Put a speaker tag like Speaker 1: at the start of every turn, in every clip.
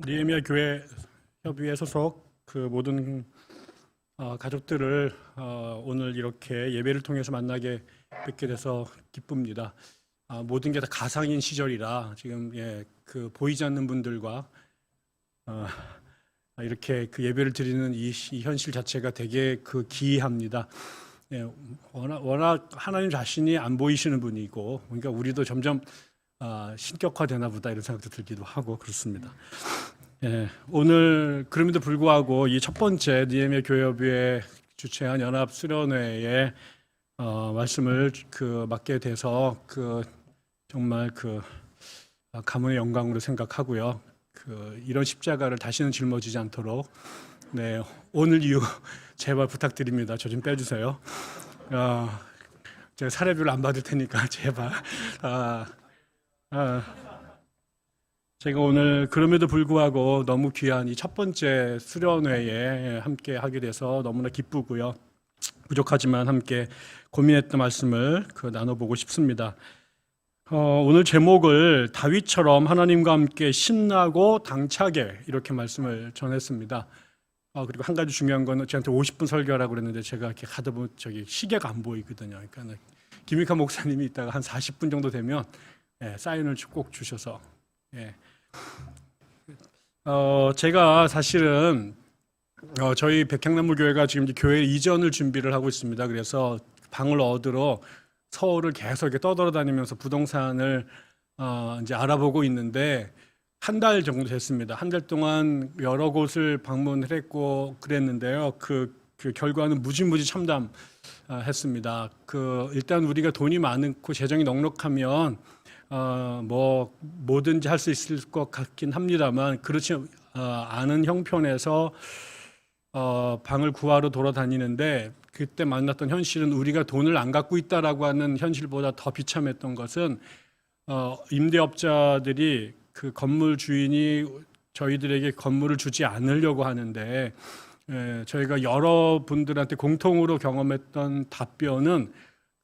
Speaker 1: 느헤미야 교회 협의회 소속 그 모든 가족들을 오늘 이렇게 예배를 통해서 만나게 뵙게 돼서 기쁩니다. 모든 게 다 가상인 시절이라 지금 그 보이지 않는 분들과 이렇게 그 예배를 드리는 이 현실 자체가 되게 그 기이합니다. 워낙 하나님 자신이 안 보이시는 분이고, 그러니까 우리도 점점 신격화되나 보다 이런 생각도 들기도 하고 그렇습니다. 오늘 그럼에도 불구하고 이 첫 번째 느헤미야 교회협의회 주최한 연합 수련회에 말씀을 맡게 돼서 정말 가문의 영광으로 생각하고요. 이런 십자가를 다시는 짊어지지 않도록 오늘 이후 제발 부탁드립니다. 저 좀 빼주세요. 제가 사례비를 안 받을 테니까 제발. 제가 오늘 그럼에도 불구하고 너무 귀한 이 첫 번째 수련회에 함께 하게 돼서 너무나 기쁘고요. 부족하지만 함께 고민했던 말씀을 나눠보고 싶습니다. 오늘 제목을 다윗처럼 하나님과 함께 신나고 당차게 이렇게 말씀을 전했습니다. 그리고 한 가지 중요한 건 저한테 50분 설교하라고 그랬는데 제가 이렇게 하다 보면 시계가 안 보이거든요. 그러니까 김익환 목사님이 이따가 한 40분 정도 되면 사인을 꼭 주셔서 제가 사실은 저희 백향나무 교회가 지금 교회 이전을 준비를 하고 있습니다. 그래서 방을 얻으러 서울을 계속 이렇게 떠돌아다니면서 부동산을 이제 알아보고 있는데 한 달 정도 됐습니다. 한 달 동안 여러 곳을 방문을 했고 그랬는데요. 그 결과는 무지무지 참담했습니다. 일단 우리가 돈이 많고 재정이 넉넉하면 뭐든지 할 수 있을 것 같긴 합니다만 그렇지 않은 형편에서 방을 구하러 돌아다니는데 그때 만났던 현실은 우리가 돈을 안 갖고 있다라고 하는 현실보다 더 비참했던 것은 임대업자들이 그 건물 주인이 저희들에게 건물을 주지 않으려고 하는데 저희가 여러분들한테 공통으로 경험했던 답변은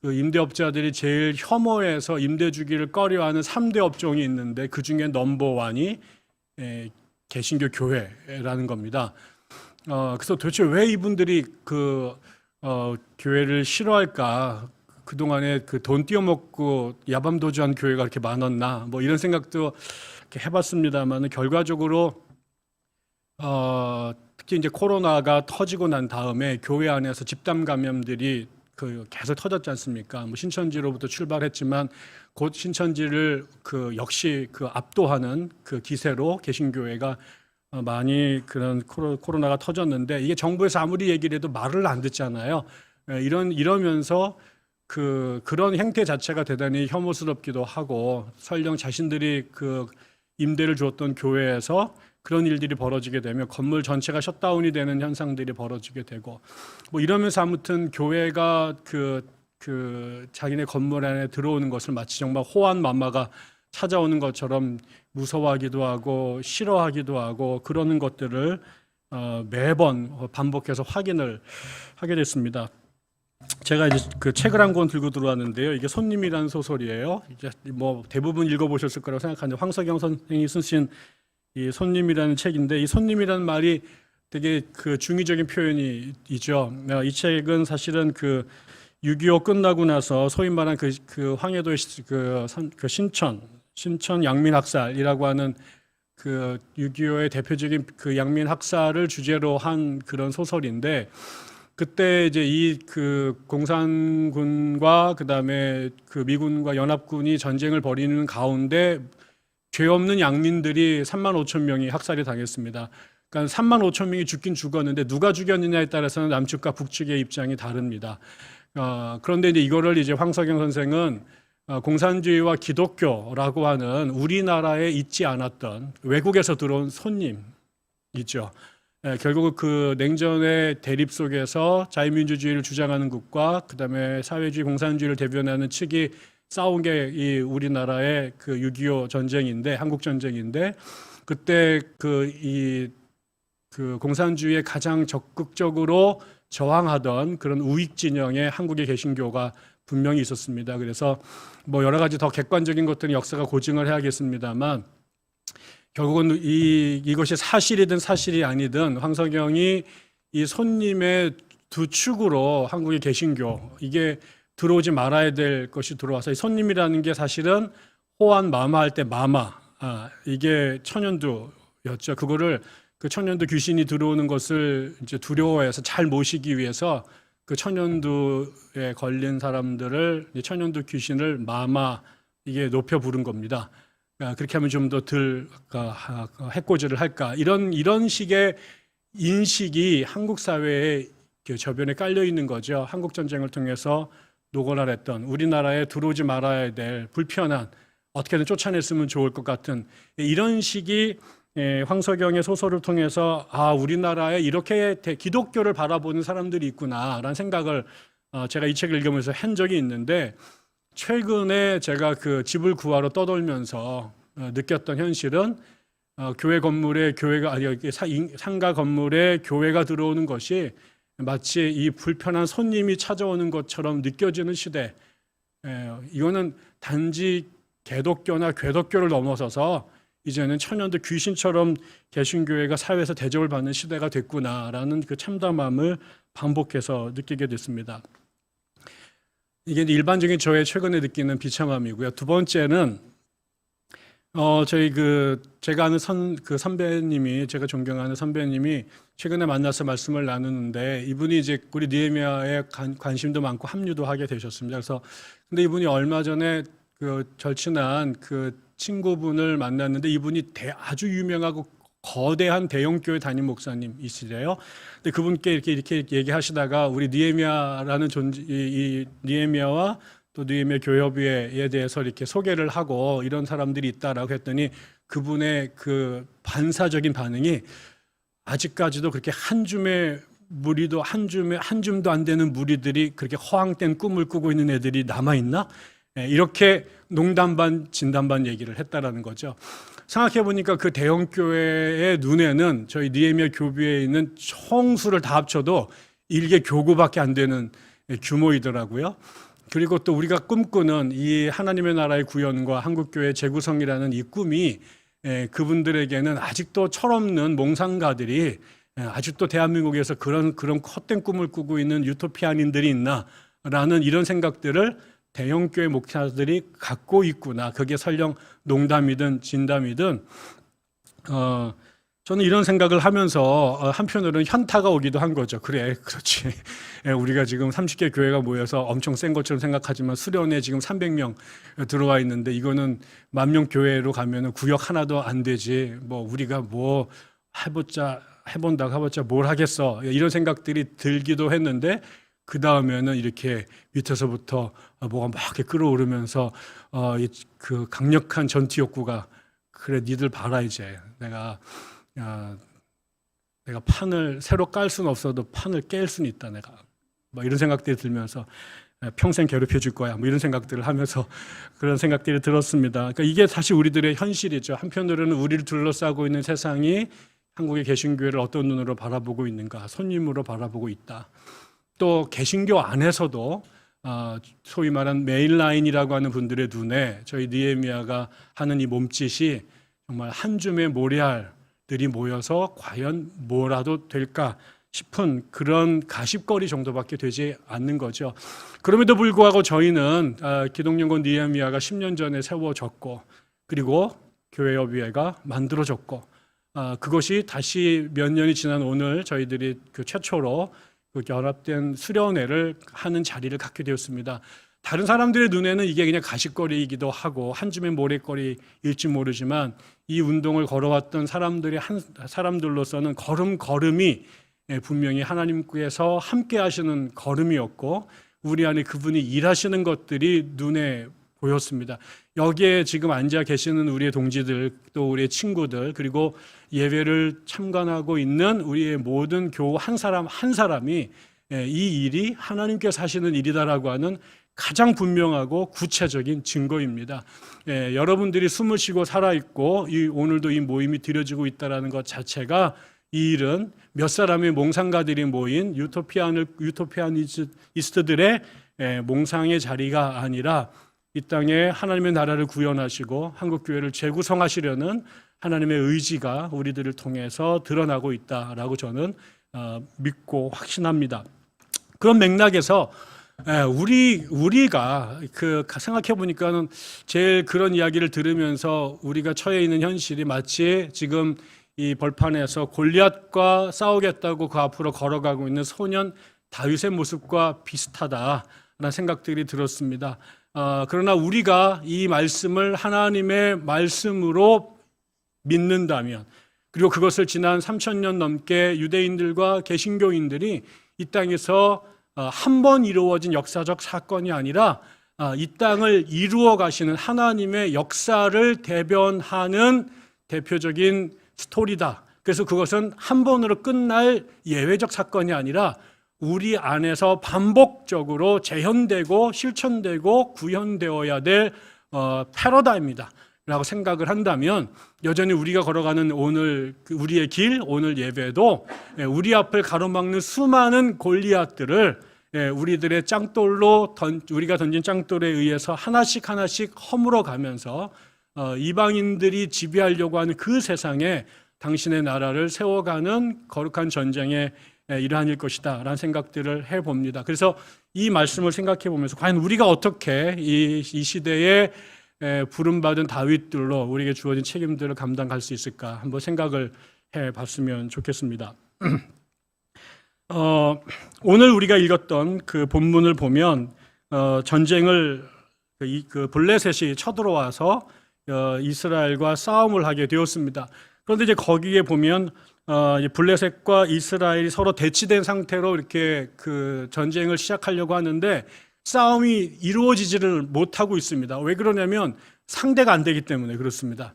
Speaker 1: 임대업자들이 제일 혐오해서 임대 주기를 꺼려하는 3대 업종이 있는데 그 중에 넘버원이 개신교 교회라는 겁니다. 그래서 도대체 왜 이분들이 교회를 싫어할까? 그동안에 돈 띄어먹고 야밤도주한 교회가 그렇게 많았나? 뭐 이런 생각도 이렇게 해봤습니다만 결과적으로 특히 이제 코로나가 터지고 난 다음에 교회 안에서 집단 감염들이 계속 터졌지 않습니까? 신천지로부터 출발했지만 곧 신천지를 역시 압도하는 기세로 개신교회가 많이 그런 코로나가 터졌는데 이게 정부에서 아무리 얘기를 해도 말을 안 듣잖아요. 이러면서 그런 행태 자체가 대단히 혐오스럽기도 하고 설령 자신들이 임대를 주었던 교회에서 그런 일들이 벌어지게 되면 건물 전체가 셧다운이 되는 현상들이 벌어지게 되고 이러면서 아무튼 교회가 자기네 건물 안에 들어오는 것을 마치 정말 호환마마가 찾아오는 것처럼 무서워하기도 하고 싫어하기도 하고 그러는 것들을 매번 반복해서 확인을 하게 됐습니다. 제가 이제 책을 한 권 들고 들어왔는데요. 이게 손님이라는 소설이에요. 이제 대부분 읽어보셨을 거라고 생각하는데 황석영 선생이 쓰신 이 손님이라는 책인데 이 손님이라는 말이 되게 중의적인 표현이죠. 이 책은 사실은 6.25 끝나고 나서 소위 말한 황해도의 신천 양민 학살이라고 하는 6.25의 대표적인 양민 학살을 주제로 한 그런 소설인데 그때 이제 이 공산군과 그다음에 미군과 연합군이 전쟁을 벌이는 가운데 죄 없는 양민들이 3만 5천 명이 학살이 당했습니다. 그러니까 3만 5천 명이 죽긴 죽었는데 누가 죽였느냐에 따라서는 남측과 북측의 입장이 다릅니다. 그런데 이제 이거를 이제 황석영 선생은 공산주의와 기독교라고 하는 우리나라에 있지 않았던 외국에서 들어온 손님이죠. 결국 냉전의 대립 속에서 자유민주주의를 주장하는 국가, 그다음에 사회주의 공산주의를 대변하는 측이 싸운 게 이 우리나라의 6.25 전쟁인데, 한국 전쟁인데, 그때 공산주의에 가장 적극적으로 저항하던 그런 우익 진영의 한국의 개신교가 분명히 있었습니다. 그래서 여러 가지 더 객관적인 것들은 역사가 고증을 해야겠습니다만 결국은 이것이 사실이든 사실이 아니든 황석영이 이 손님의 두 축으로 한국의 개신교 이게 들어오지 말아야 될 것이 들어와서 이 손님이라는 게 사실은 호환 마마 할 때 마마 이게 천연두였죠. 그거를 그 천연두 귀신이 들어오는 것을 이제 두려워해서 잘 모시기 위해서 그 천연두에 걸린 사람들을 천연두 귀신을 마마 이게 높여 부른 겁니다. 그렇게 하면 좀 더 덜 해코지를 할까 이런 식의 인식이 한국 사회에 저변에 깔려 있는 거죠. 한국 전쟁을 통해서 노골화했던 우리나라에 들어오지 말아야 될 불편한 어떻게든 쫓아냈으면 좋을 것 같은 이런 식이 황석영의 소설을 통해서 우리나라에 이렇게 기독교를 바라보는 사람들이 있구나라는 생각을 제가 이 책을 읽으면서 한 적이 있는데 최근에 제가 그 집을 구하러 떠돌면서 느꼈던 현실은 교회 건물에 상가 건물에 교회가 들어오는 것이 마치 이 불편한 손님이 찾아오는 것처럼 느껴지는 시대. 이거는 단지 개독교나 괴독교를 넘어서서 이제는 천연두 귀신처럼 개신교회가 사회에서 대접을 받는 시대가 됐구나라는 그 참담함을 반복해서 느끼게 됐습니다. 이게 일반적인 저의 최근에 느끼는 비참함이고요. 두 번째는 제가 아는 선배님이 제가 존경하는 선배님이 최근에 만나서 말씀을 나누는데 이분이 이제 우리 느헤미야에 관심도 많고 합류도 하게 되셨습니다. 그래서 근데 이분이 얼마 전에 그 절친한 그 친구분을 만났는데 이분이 아주 유명하고 거대한 대형교회 담임 목사님이시래요. 근데 그분께 이렇게 얘기하시다가 우리 느헤미야라는 이 느헤미야와 또 느헤미야 교회협의회에 대해서 이렇게 소개를 하고 이런 사람들이 있다라고 했더니 그분의 그 반사적인 반응이 아직까지도 그렇게 한 줌도 안 되는 무리들이 그렇게 허황된 꿈을 꾸고 있는 애들이 남아 있나? 이렇게 농담 반 진담 반 얘기를 했다라는 거죠. 생각해 보니까 그 대형 교회의 눈에는 저희 느헤미야 교비에 있는 총수를 다 합쳐도 일개 교구밖에 안 되는 규모이더라고요. 그리고 또 우리가 꿈꾸는 이 하나님의 나라의 구현과 한국교회 재구성이라는 이 꿈이 그분들에게는 아직도 철없는 몽상가들이 아직도 대한민국에서 그런 헛된 꿈을 꾸고 있는 유토피아닌들이 있나라는 이런 생각들을 대형교회 목사들이 갖고 있구나. 그게 설령 농담이든 진담이든 저는 이런 생각을 하면서 한편으로는 현타가 오기도 한 거죠. 그래, 그렇지. 우리가 지금 30개 교회가 모여서 엄청 센 것처럼 생각하지만 수련회 지금 300명 들어와 있는데 이거는 10,000명 교회로 가면은 구역 하나도 안 되지. 뭐 우리가 뭐 해본다고 해봤자 뭘 하겠어. 이런 생각들이 들기도 했는데 그 다음에는 이렇게 밑에서부터 뭐가 막 이렇게 끌어오르면서 그 강력한 전투 욕구가 그래 니들 봐라 이제 내가 판을 새로 깔 수는 없어도 판을 깰 수는 있다 내가 뭐 이런 생각들이 들면서 평생 괴롭혀 줄 거야 뭐 이런 생각들을 하면서 그런 생각들이 들었습니다. 그러니까 이게 사실 우리들의 현실이죠. 한편으로는 우리를 둘러싸고 있는 세상이 한국의 개신교회를 어떤 눈으로 바라보고 있는가 손님으로 바라보고 있다. 또 개신교 안에서도 소위 말한 메인라인이라고 하는 분들의 눈에 저희 느헤미야가 하는 이 몸짓이 정말 한 줌의 모래알들이 모여서 과연 뭐라도 될까 싶은 그런 가십거리 정도밖에 되지 않는 거죠. 그럼에도 불구하고 저희는 기독연구원 느헤미야가 10년 전에 세워졌고 그리고 교회협의회가 만들어졌고 그것이 다시 몇 년이 지난 오늘 저희들이 그 최초로 그 결합된 수련회를 하는 자리를 갖게 되었습니다. 다른 사람들의 눈에는 이게 그냥 가십거리이기도 하고 한 줌의 모래거리일지 모르지만 이 운동을 걸어왔던 사람들로서는 걸음이 분명히 하나님께서 함께 하시는 걸음이었고 우리 안에 그분이 일하시는 것들이 눈에 보였습니다. 여기에 지금 앉아 계시는 우리의 동지들 또 우리의 친구들 그리고 예배를 참관하고 있는 우리의 모든 교우 한 사람이 이 일이 하나님께서 하시는 일이다라고 하는 가장 분명하고 구체적인 증거입니다. 여러분들이 숨을 쉬고 살아있고 오늘도 이 모임이 드려지고 있다는 것 자체가 이 일은 몇 사람의 몽상가들이 모인 유토피아니스트들의 몽상의 자리가 아니라 이 땅에 하나님의 나라를 구현하시고 한국교회를 재구성하시려는 하나님의 의지가 우리들을 통해서 드러나고 있다라고 저는 믿고 확신합니다. 그런 맥락에서 우리가 생각해 보니까는 제일 그런 이야기를 들으면서 우리가 처해 있는 현실이 마치 지금 이 벌판에서 골리앗과 싸우겠다고 그 앞으로 걸어가고 있는 소년 다윗의 모습과 비슷하다라는 생각들이 들었습니다. 그러나 우리가 이 말씀을 하나님의 말씀으로 믿는다면, 그리고 그것을 지난 3000년 넘게 유대인들과 개신교인들이 이 땅에서 한 번 이루어진 역사적 사건이 아니라 이 땅을 이루어 가시는 하나님의 역사를 대변하는 대표적인 스토리다. 그래서 그것은 한 번으로 끝날 예외적 사건이 아니라 우리 안에서 반복적으로 재현되고 실천되고 구현되어야 될 패러다임이다 라고 생각을 한다면, 여전히 우리가 걸어가는 오늘 우리의 길, 오늘 예배도 우리 앞을 가로막는 수많은 골리앗들을 우리들의 짱돌로 우리가 던진 짱돌에 의해서 하나씩 허물어 가면서 이방인들이 지배하려고 하는 그 세상에 당신의 나라를 세워가는 거룩한 전쟁의 일환일 것이다 라는 생각들을 해봅니다. 그래서 이 말씀을 생각해 보면서 과연 우리가 어떻게 이 시대에 부름받은 다윗들로 우리에게 주어진 책임들을 감당할 수 있을까 한번 생각을 해봤으면 좋겠습니다. 오늘 우리가 읽었던 그 본문을 보면 전쟁을 그 블레셋이 쳐들어와서 이스라엘과 싸움을 하게 되었습니다. 그런데 이제 거기에 보면 블레셋과 이스라엘이 서로 대치된 상태로 이렇게 그 전쟁을 시작하려고 하는데 싸움이 이루어지지를 못하고 있습니다. 왜 그러냐면 상대가 안 되기 때문에 그렇습니다.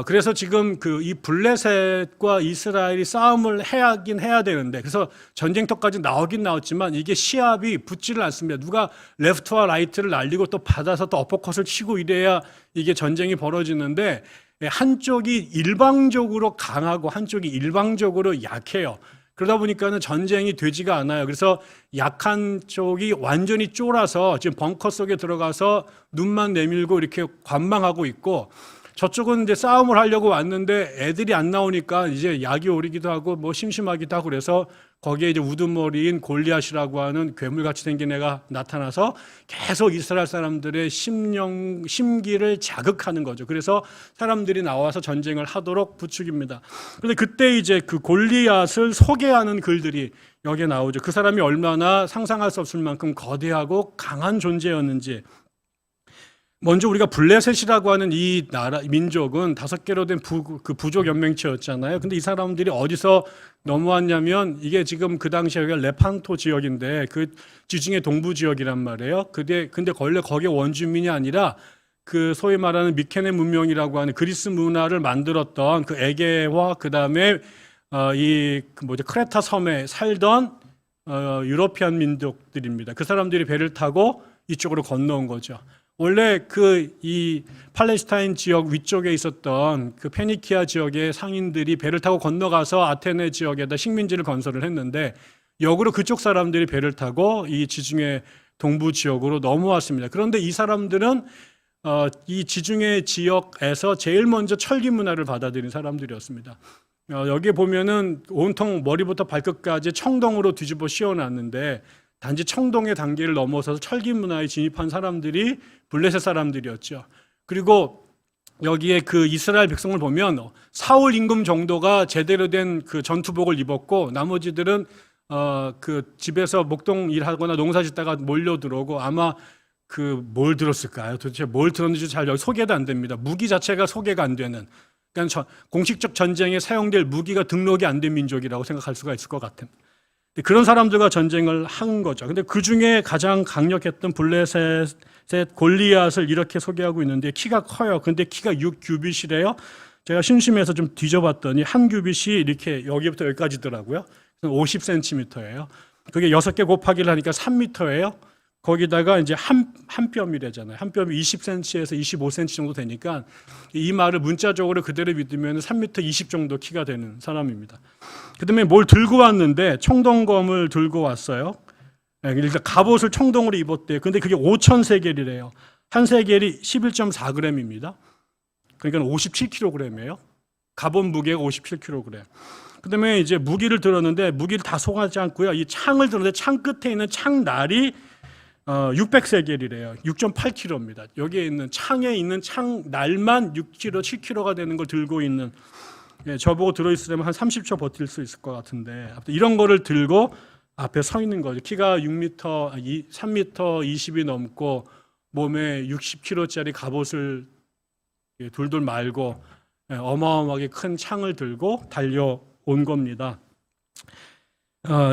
Speaker 1: 그래서 지금 이 블레셋과 이스라엘이 싸움을 해야 되는데, 그래서 전쟁터까지 나오긴 나왔지만 이게 시합이 붙지를 않습니다. 누가 레프트와 라이트를 날리고 또 받아서 또 어퍼컷을 치고 이래야 이게 전쟁이 벌어지는데, 한쪽이 일방적으로 강하고 한쪽이 일방적으로 약해요. 그러다 보니까는 전쟁이 되지가 않아요. 그래서 약한 쪽이 완전히 쫄아서 지금 벙커 속에 들어가서 눈만 내밀고 이렇게 관망하고 있고, 저쪽은 이제 싸움을 하려고 왔는데 애들이 안 나오니까 이제 약이 오르기도 하고 뭐 심심하기도 하고, 그래서 거기에 이제 우두머리인 골리앗이라고 하는 괴물같이 생긴 애가 나타나서 계속 이스라엘 사람들의 심기를 자극하는 거죠. 그래서 사람들이 나와서 전쟁을 하도록 부추깁니다. 그런데 그때 이제 그 골리앗을 소개하는 글들이 여기에 나오죠. 그 사람이 얼마나 상상할 수 없을 만큼 거대하고 강한 존재였는지. 먼저 우리가 블레셋이라고 하는 이 나라 민족은 5개로 된 부족 연맹체였잖아요. 근데 이 사람들이 어디서 넘어왔냐면, 이게 지금 그 당시에 여기가 레판토 지역인데 그 지중해 동부 지역이란 말이에요. 근데 원래 거기에 원주민이 아니라 그 소위 말하는 미케네 문명이라고 하는 그리스 문화를 만들었던 그 에게와 그다음에 크레타 섬에 살던 유러피안 민족들입니다. 그 사람들이 배를 타고 이쪽으로 건너온 거죠. 원래 이 팔레스타인 지역 위쪽에 있었던 그 페니키아 지역의 상인들이 배를 타고 건너가서 아테네 지역에다 식민지를 건설을 했는데, 역으로 그쪽 사람들이 배를 타고 이 지중해 동부 지역으로 넘어왔습니다. 그런데 이 사람들은 이 지중해 지역에서 제일 먼저 철기 문화를 받아들인 사람들이었습니다. 여기에 보면은 온통 머리부터 발끝까지 청동으로 뒤집어 씌워놨는데, 단지 청동의 단계를 넘어서서 철기 문화에 진입한 사람들이 블레셋 사람들이었죠. 그리고 여기에 그 이스라엘 백성을 보면 사울 임금 정도가 제대로 된 그 전투복을 입었고, 나머지들은 그 집에서 목동 일하거나 농사 짓다가 몰려 들어오고, 아마 뭘 들었을까요? 도대체 뭘 들었는지 잘 여기 소개도 안 됩니다. 무기 자체가 소개가 안 되는, 그러니까 공식적 전쟁에 사용될 무기가 등록이 안 된 민족이라고 생각할 수가 있을 것 같은 그런 사람들과 전쟁을 한 거죠. 근데 그 중에 가장 강력했던 블레셋의 골리앗을 이렇게 소개하고 있는데, 키가 커요. 근데 키가 6규빗이래요. 제가 심심해서 좀 뒤져봤더니 한 규빗이 이렇게 여기부터 여기까지더라고요. 50cm예요. 그게 6개 곱하기를 하니까 3m예요. 거기다가 이제 한 뼘이래잖아요. 한 뼘이 20cm에서 25cm 정도 되니까 이 말을 문자적으로 그대로 믿으면 3m 20 정도 키가 되는 사람입니다. 그다음에 뭘 들고 왔는데 청동검을 들고 왔어요. 일단 갑옷을 청동으로 입었대요. 근데 그게 5,000세겔이래요. 한 세겔이 11.4g입니다. 그러니까 57kg이에요. 갑옷 무게가 57kg. 그다음에 이제 무기를 들었는데 무기를 다 소가지 않고요. 이 창을 들었는데 창 끝에 있는 창날이 600세겔이래요. 6.8kg입니다. 여기에 있는 창에 있는 창날만 6kg, 7kg가 되는 걸 들고 있는, 저보고 들어있으려면 한 30초 버틸 수 있을 것 같은데, 이런 거를 들고 앞에 서 있는 거죠. 키가 6m, 3m 20이 넘고 몸에 60kg짜리 갑옷을 둘둘 말고 어마어마하게 큰 창을 들고 달려온 겁니다.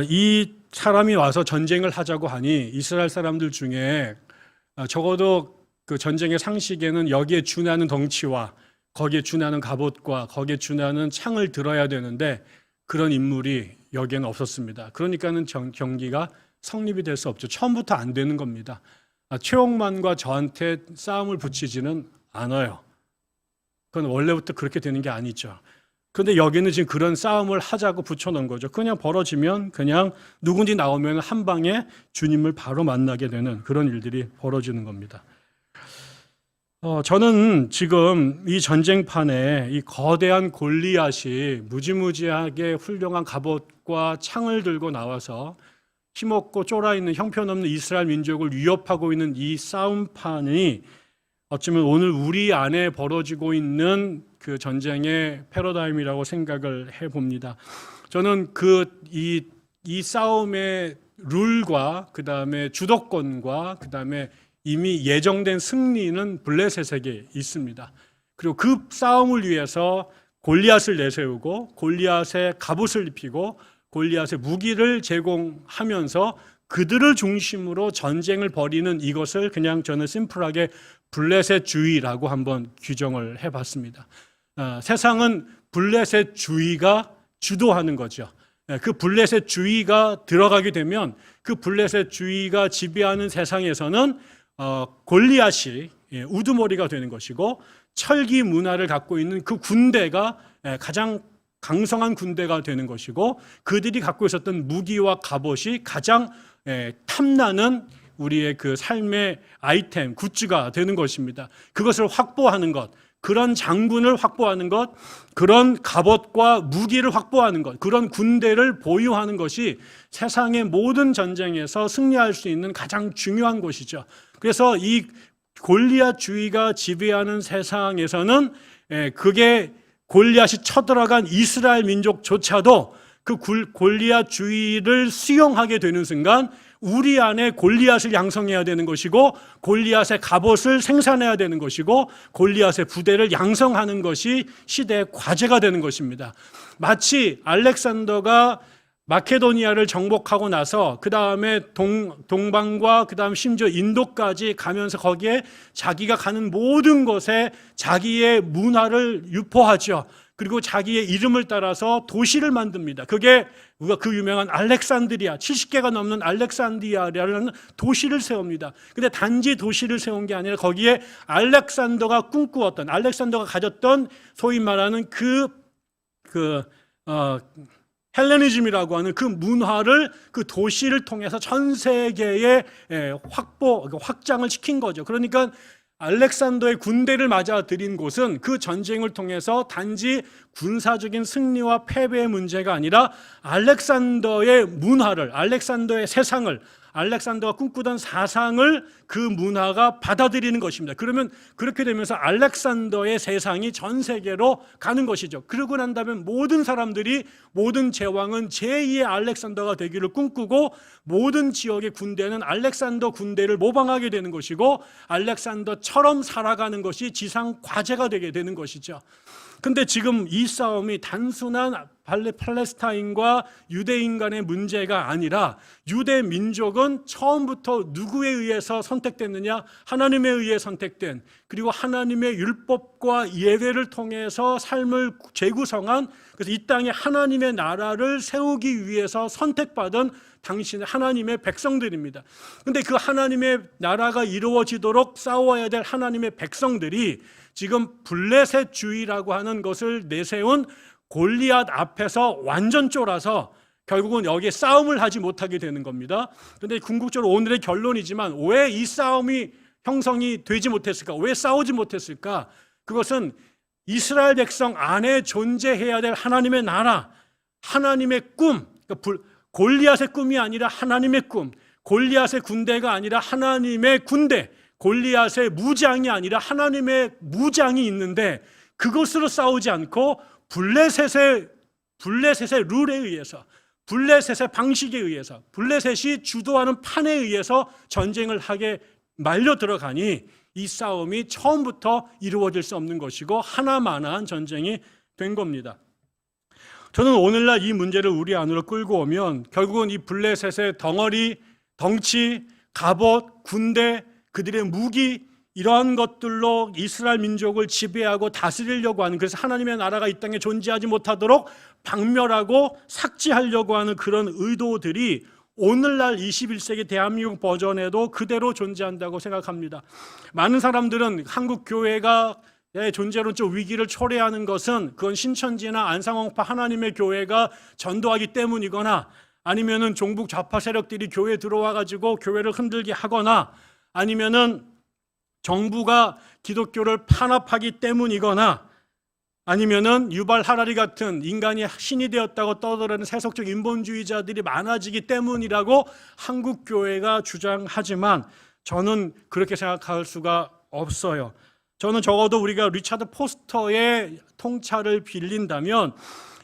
Speaker 1: 이 사람이 와서 전쟁을 하자고 하니 이스라엘 사람들 중에 적어도 그 전쟁의 상식에는 여기에 준하는 덩치와 거기에 준하는 갑옷과 거기에 준하는 창을 들어야 되는데 그런 인물이 여기에는 없었습니다. 그러니까는 경기가 성립이 될 수 없죠. 처음부터 안 되는 겁니다. 최홍만과 저한테 싸움을 붙이지는 않아요. 그건 원래부터 그렇게 되는 게 아니죠. 그런데 여기는 지금 그런 싸움을 하자고 붙여놓은 거죠. 그냥 벌어지면 그냥 누군지 나오면 한 방에 주님을 바로 만나게 되는 그런 일들이 벌어지는 겁니다. 저는 지금 이 전쟁판에 이 거대한 골리앗이 무지무지하게 훌륭한 갑옷과 창을 들고 나와서 힘없고 쫄아있는 형편없는 이스라엘 민족을 위협하고 있는 이 싸움판이 어쩌면 오늘 우리 안에 벌어지고 있는 그 전쟁의 패러다임이라고 생각을 해봅니다. 저는 이 싸움의 룰과 그 다음에 주도권과 그 다음에 이미 예정된 승리는 블레셋에게 있습니다. 그리고 그 싸움을 위해서 골리앗을 내세우고 골리앗의 갑옷을 입히고 골리앗의 무기를 제공하면서 그들을 중심으로 전쟁을 벌이는 이것을 그냥 저는 심플하게 블레셋주의라고 한번 규정을 해봤습니다. 세상은 블레셋주의가 주도하는 거죠. 그 블레셋주의가 들어가게 되면 그 블레셋주의가 지배하는 세상에서는 골리앗이 우두머리가 되는 것이고 철기 문화를 갖고 있는 그 군대가 가장 강성한 군대가 되는 것이고 그들이 갖고 있었던 무기와 갑옷이 가장 탐나는 우리의 그 삶의 아이템, 굿즈가 되는 것입니다. 그것을 확보하는 것, 그런 장군을 확보하는 것, 그런 갑옷과 무기를 확보하는 것, 그런 군대를 보유하는 것이 세상의 모든 전쟁에서 승리할 수 있는 가장 중요한 것이죠. 그래서 이 골리앗주의가 지배하는 세상에서는 그게 골리앗이 쳐들어간 이스라엘 민족조차도 그 골리앗주의를 수용하게 되는 순간 우리 안에 골리앗을 양성해야 되는 것이고 골리앗의 갑옷을 생산해야 되는 것이고 골리앗의 부대를 양성하는 것이 시대의 과제가 되는 것입니다. 마치 알렉산더가 마케도니아를 정복하고 나서 그 다음에 동방과 그 다음 심지어 인도까지 가면서 거기에 자기가 가는 모든 곳에 자기의 문화를 유포하죠. 그리고 자기의 이름을 따라서 도시를 만듭니다. 그게 그 유명한 알렉산드리아, 70개가 넘는 알렉산드리아라는 도시를 세웁니다. 근데 단지 도시를 세운 게 아니라 거기에 알렉산더가 꿈꾸었던, 알렉산더가 가졌던 소위 말하는 헬레니즘이라고 하는 그 문화를 그 도시를 통해서 전 세계에 확장을 시킨 거죠. 그러니까 알렉산더의 군대를 맞아들인 곳은 그 전쟁을 통해서 단지 군사적인 승리와 패배의 문제가 아니라 알렉산더의 문화를, 알렉산더의 세상을, 알렉산더가 꿈꾸던 사상을 그 문화가 받아들이는 것입니다. 그러면 그렇게 되면서 알렉산더의 세상이 전 세계로 가는 것이죠. 그러고 난 다음에 모든 사람들이 모든 제왕은 제2의 알렉산더가 되기를 꿈꾸고 모든 지역의 군대는 알렉산더 군대를 모방하게 되는 것이고 알렉산더처럼 살아가는 것이 지상 과제가 되게 되는 것이죠. 근데 지금 이 싸움이 단순한 팔레스타인과 유대인 간의 문제가 아니라 유대 민족은 처음부터 누구에 의해서 선택됐느냐? 하나님에 의해 선택된, 그리고 하나님의 율법과 예배를 통해서 삶을 재구성한, 그래서 이 땅에 하나님의 나라를 세우기 위해서 선택받은 당신의 하나님의 백성들입니다. 근데 그 하나님의 나라가 이루어지도록 싸워야 될 하나님의 백성들이 지금 블레셋주의라고 하는 것을 내세운 골리앗 앞에서 완전 쫄아서 결국은 여기에 싸움을 하지 못하게 되는 겁니다. 그런데 궁극적으로 오늘의 결론이지만 왜 이 싸움이 형성이 되지 못했을까? 왜 싸우지 못했을까? 그것은 이스라엘 백성 안에 존재해야 될 하나님의 나라, 하나님의 꿈, 그러니까 골리앗의 꿈이 아니라 하나님의 꿈, 골리앗의 군대가 아니라 하나님의 군대, 골리앗의 무장이 아니라 하나님의 무장이 있는데 그것으로 싸우지 않고 블레셋의 룰에 의해서, 블레셋의 방식에 의해서, 블레셋이 주도하는 판에 의해서 전쟁을 하게 말려 들어가니 이 싸움이 처음부터 이루어질 수 없는 것이고 하나만한 전쟁이 된 겁니다. 저는 오늘날 이 문제를 우리 안으로 끌고 오면 결국은 이 블레셋의 덩어리, 덩치, 갑옷, 군대, 그들의 무기, 이러한 것들로 이스라엘 민족을 지배하고 다스리려고 하는, 그래서 하나님의 나라가 이 땅에 존재하지 못하도록 박멸하고 삭제하려고 하는 그런 의도들이 오늘날 21세기 대한민국 버전에도 그대로 존재한다고 생각합니다. 많은 사람들은 한국 교회가 존재론적 위기를 초래하는 것은 그건 신천지나 안상홍파 하나님의 교회가 전도하기 때문이거나 아니면은 종북 좌파 세력들이 교회에 들어와 가지고 교회를 흔들게 하거나 아니면은 정부가 기독교를 탄압하기 때문이거나 아니면은 유발 하라리 같은 인간이 신이 되었다고 떠들어대는 세속적 인본주의자들이 많아지기 때문이라고 한국 교회가 주장하지만 저는 그렇게 생각할 수가 없어요. 저는 적어도 우리가 리차드 포스터의 통찰을 빌린다면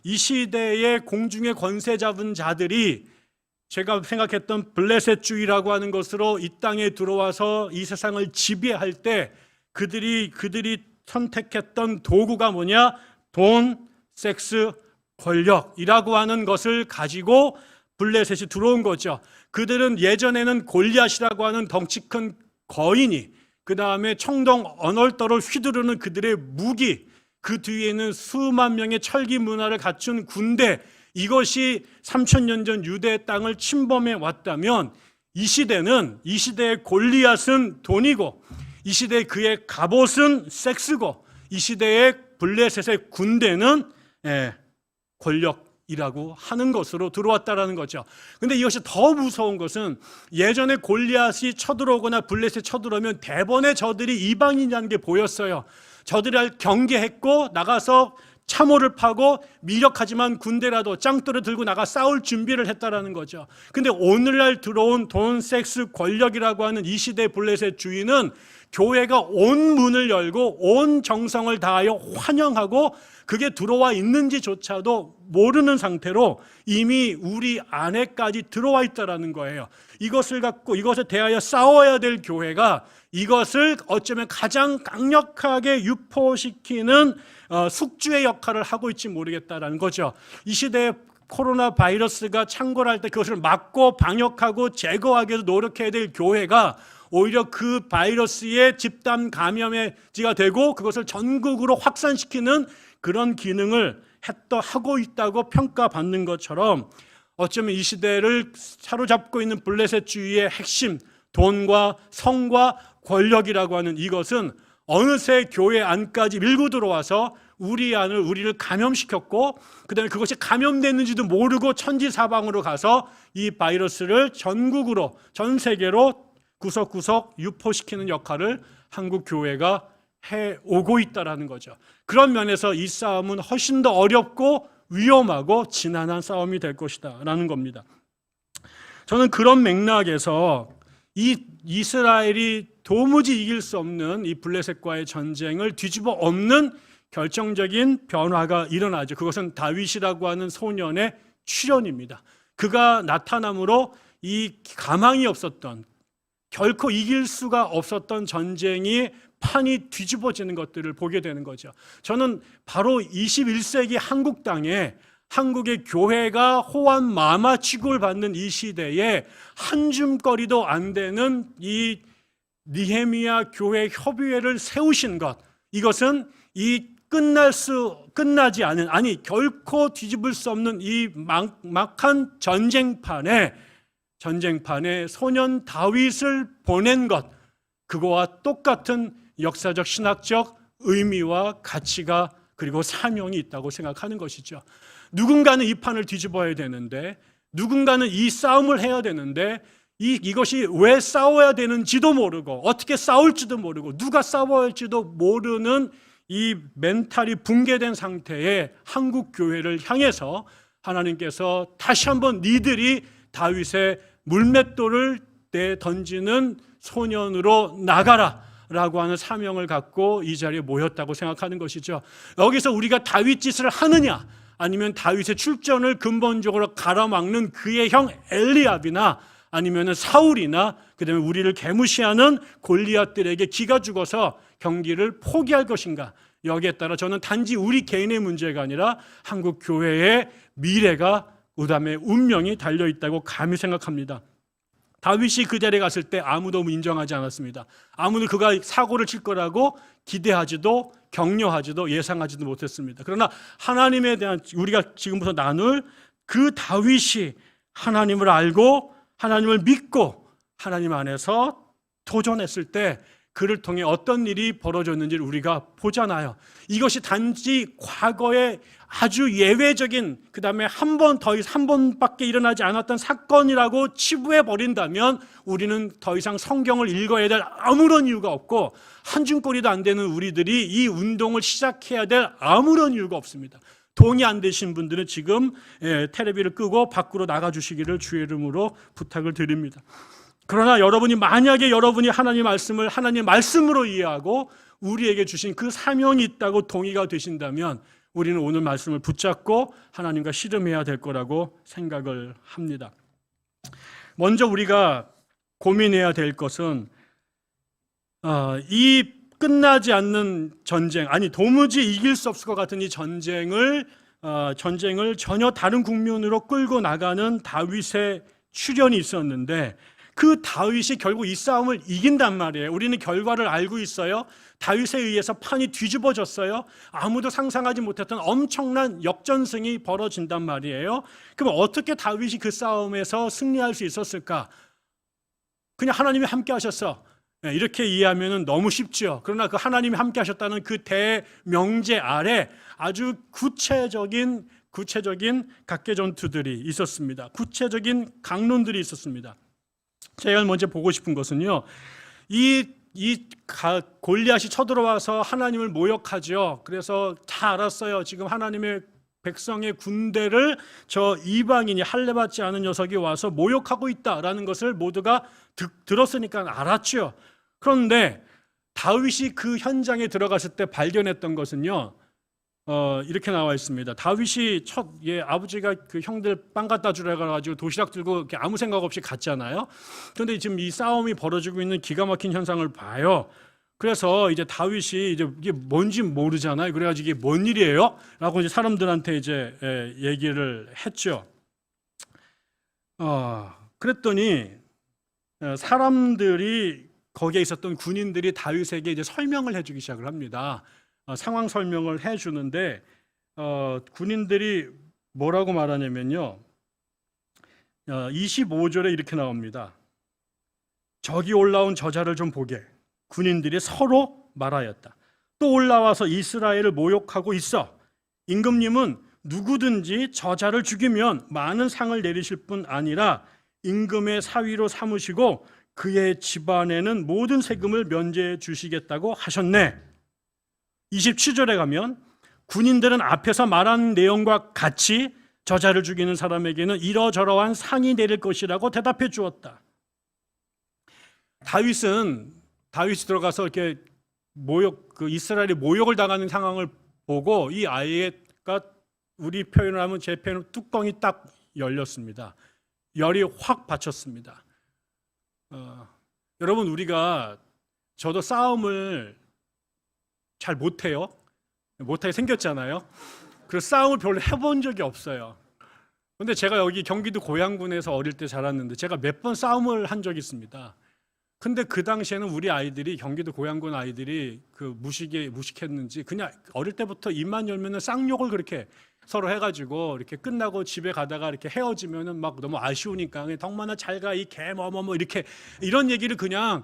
Speaker 1: 이 시대의 공중의 권세 잡은 자들이 제가 생각했던 블레셋주의라고 하는 것으로 이 땅에 들어와서 이 세상을 지배할 때 그들이 선택했던 도구가 뭐냐? 돈, 섹스, 권력이라고 하는 것을 가지고 블레셋이 들어온 거죠. 그들은 예전에는 골리앗이라고 하는 덩치 큰 거인이, 그 다음에 청동 언얼더를 휘두르는 그들의 무기, 그 뒤에는 수만 명의 철기 문화를 갖춘 군대, 이것이 3000년 전 유대 땅을 침범해 왔다면 이 시대의 골리앗은 돈이고 이 시대의 그의 갑옷은 섹스고 이 시대의 블레셋의 군대는 권력이라고 하는 것으로 들어왔다라는 거죠. 근데 이것이 더 무서운 것은 예전에 골리앗이 쳐들어오거나 블레셋이 쳐들어오면 대번에 저들이 이방인이라는 게 보였어요. 저들을 경계했고 나가서 참호를 파고 미력하지만 군대라도 짱돌을 들고 나가 싸울 준비를 했다라는 거죠. 근데 오늘날 들어온 돈, 섹스, 권력이라고 하는 이 시대의 블레셋 주의는 교회가 온 문을 열고 온 정성을 다하여 환영하고 그게 들어와 있는지조차도 모르는 상태로 이미 우리 안에까지 들어와 있다라는 거예요. 이것을 갖고 이것에 대하여 싸워야 될 교회가 이것을 어쩌면 가장 강력하게 유포시키는 숙주의 역할을 하고 있지 모르겠다라는 거죠. 이 시대에 코로나 바이러스가 창궐할 때 그것을 막고 방역하고 제거하기 위해서 노력해야 될 교회가 오히려 그 바이러스의 집단 감염지가 되고 그것을 전국으로 확산시키는 그런 기능을 하고 있다고 평가받는 것처럼 어쩌면 이 시대를 사로잡고 있는 블레셋주의의 핵심, 돈과 성과 권력이라고 하는 이것은 어느새 교회 안까지 밀고 들어와서 우리를 감염시켰고 그다음에 그것이 감염됐는지도 모르고 천지사방으로 가서 이 바이러스를 전국으로 전 세계로 구석구석 유포시키는 역할을 한국 교회가 해오고 있다라는 거죠. 그런 면에서 이 싸움은 훨씬 더 어렵고 위험하고 지난한 싸움이 될 것이다 라는 겁니다. 저는 그런 맥락에서 이 이스라엘이 도무지 이길 수 없는 이 블레셋과의 전쟁을 뒤집어 엎는 결정적인 변화가 일어나죠. 그것은 다윗이라고 하는 소년의 출현입니다. 그가 나타남으로 이 가망이 없었던, 결코 이길 수가 없었던 전쟁이 판이 뒤집어지는 것들을 보게 되는 거죠. 저는 바로 21세기 한국 땅에 한국의 교회가 호환 마마 취급을 받는 이 시대에 한 줌거리도 안 되는 이 느헤미야 교회 협의회를 세우신 것, 이것은 이 끝나지 않은, 아니 결코 뒤집을 수 없는 이 막한 전쟁판에 소년 다윗을 보낸 것, 그거와 똑같은 역사적 신학적 의미와 가치가 그리고 사명이 있다고 생각하는 것이죠. 누군가는 이 판을 뒤집어야 되는데, 누군가는 이 싸움을 해야 되는데 이것이 왜 싸워야 되는지도 모르고 어떻게 싸울지도 모르고 누가 싸워야 할지도 모르는 이 멘탈이 붕괴된 상태의 한국 교회를 향해서 하나님께서 다시 한번 니들이 다윗의 물맷돌을 내던지는 소년으로 나가라 라고 하는 사명을 갖고 이 자리에 모였다고 생각하는 것이죠. 여기서 우리가 다윗 짓을 하느냐, 아니면 다윗의 출전을 근본적으로 가로막는 그의 형 엘리압이나 아니면 사울이나 그다음에 우리를 개무시하는 골리앗들에게 기가 죽어서 경기를 포기할 것인가, 여기에 따라 저는 단지 우리 개인의 문제가 아니라 한국 교회의 미래가, 그다음에 운명이 달려있다고 감히 생각합니다. 다윗이 그 자리에 갔을 때 아무도 인정하지 않았습니다. 아무도 그가 사고를 칠 거라고 기대하지도 격려하지도 예상하지도 못했습니다. 그러나 하나님에 대한 우리가 지금부터 나눌 그 다윗이 하나님을 알고 하나님을 믿고 하나님 안에서 도전했을 때 그를 통해 어떤 일이 벌어졌는지를 우리가 보잖아요. 이것이 단지 과거에 아주 예외적인, 그 다음에 한 번밖에 일어나지 않았던 사건이라고 치부해 버린다면 우리는 더 이상 성경을 읽어야 될 아무런 이유가 없고, 한 줌꼬리도 안 되는 우리들이 이 운동을 시작해야 될 아무런 이유가 없습니다. 동의 안 되신 분들은 지금 텔레비를 끄고 밖으로 나가 주시기를 주의 이름으로 부탁을 드립니다. 그러나 만약에 여러분이 하나님 말씀을 하나님 말씀으로 이해하고 우리에게 주신 그 사명이 있다고 동의가 되신다면 우리는 오늘 말씀을 붙잡고 하나님과 씨름해야 될 거라고 생각을 합니다. 먼저 우리가 고민해야 될 것은 이 끝나지 않는 전쟁, 아니 도무지 이길 수 없을 것 같은 이 전쟁을 전혀 다른 국면으로 끌고 나가는 다윗의 출현이 있었는데, 그 다윗이 결국 이 싸움을 이긴단 말이에요. 우리는 결과를 알고 있어요. 다윗에 의해서 판이 뒤집어졌어요. 아무도 상상하지 못했던 엄청난 역전승이 벌어진단 말이에요. 그럼 어떻게 다윗이 그 싸움에서 승리할 수 있었을까? 그냥 하나님이 함께 하셨어, 이렇게 이해하면 너무 쉽죠. 그러나 그 하나님이 함께 하셨다는 그 대명제 아래 아주 구체적인 각계 전투들이 있었습니다. 구체적인 강론들이 있었습니다. 제가 먼저 보고 싶은 것은요, 골리앗이 쳐들어와서 하나님을 모욕하죠. 그래서 다 알았어요. 지금 하나님의 백성의 군대를 저 이방인이 할례받지 않은 녀석이 와서 모욕하고 있다라는 것을 모두가 들었으니까 알았죠. 그런데 다윗이 그 현장에 들어갔을 때 발견했던 것은요, 이렇게 나와 있습니다. 다윗이 아버지가 그 형들 빵 갖다 주라 해가지고 도시락 들고 이렇게 아무 생각 없이 갔잖아요. 그런데 지금 이 싸움이 벌어지고 있는 기가 막힌 현상을 봐요. 그래서 이제 다윗이 이게 뭔지 모르잖아요. 그래가지고 이게 뭔 일이에요? 라고 이제 사람들한테 이제 얘기를 했죠. 그랬더니 사람들이, 거기에 있었던 군인들이 다윗에게 이제 설명을 해주기 시작을 합니다. 상황 설명을 해주는데 군인들이 뭐라고 말하냐면요, 25절에 이렇게 나옵니다. 저기 올라온 저자를 좀 보게. 군인들이 서로 말하였다. 또 올라와서 이스라엘을 모욕하고 있어. 임금님은 누구든지 저자를 죽이면 많은 상을 내리실 뿐 아니라 임금의 사위로 삼으시고 그의 집안에는 모든 세금을 면제해 주시겠다고 하셨네. 27절에 가면 군인들은 앞에서 말한 내용과 같이 저자를 죽이는 사람에게는 이러저러한 상이 내릴 것이라고 대답해 주었다. 다윗이 들어가서 이렇게 이스라엘이 모욕을 당하는 상황을 보고 이 아이가, 우리 표현을 하면 제 표현은 뚜껑이 딱 열렸습니다. 열이 확 받쳤습니다. 여러분, 저도 싸움을 잘 못해요. 못하게 생겼잖아요. 그래서 싸움을 별로 해본 적이 없어요. 근데 제가 여기 경기도 고양군에서 어릴 때 자랐는데 제가 몇 번 싸움을 한 적이 있습니다. 근데 그 당시에는 우리 아이들이, 경기도 고양군 아이들이 무식했는지 그냥 어릴 때부터 입만 열면은 쌍욕을 그렇게 서로 해가지고 이렇게 끝나고 집에 가다가 이렇게 헤어지면은 막 너무 아쉬우니까 덕만아 잘가 이 개 뭐뭐뭐 이렇게 이런 얘기를 그냥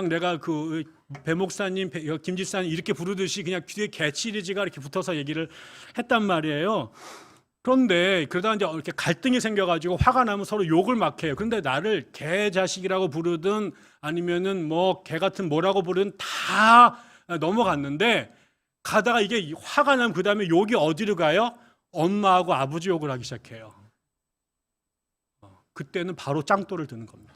Speaker 1: 내가 그 배 목사님, 김 집사님 이렇게 부르듯이 그냥 뒤에 개 시리즈가 이렇게 붙어서 얘기를 했단 말이에요. 그런데 그러다 이제 이렇게 갈등이 생겨가지고 화가 나면 서로 욕을 막 해요. 그런데 나를 개 자식이라고 부르든 아니면은 뭐 개 같은 뭐라고 부르든 다 넘어갔는데, 가다가 이게 화가 나면 그 다음에 욕이 어디로 가요? 엄마하고 아버지 욕을 하기 시작해요. 그때는 바로 짱돌을 드는 겁니다.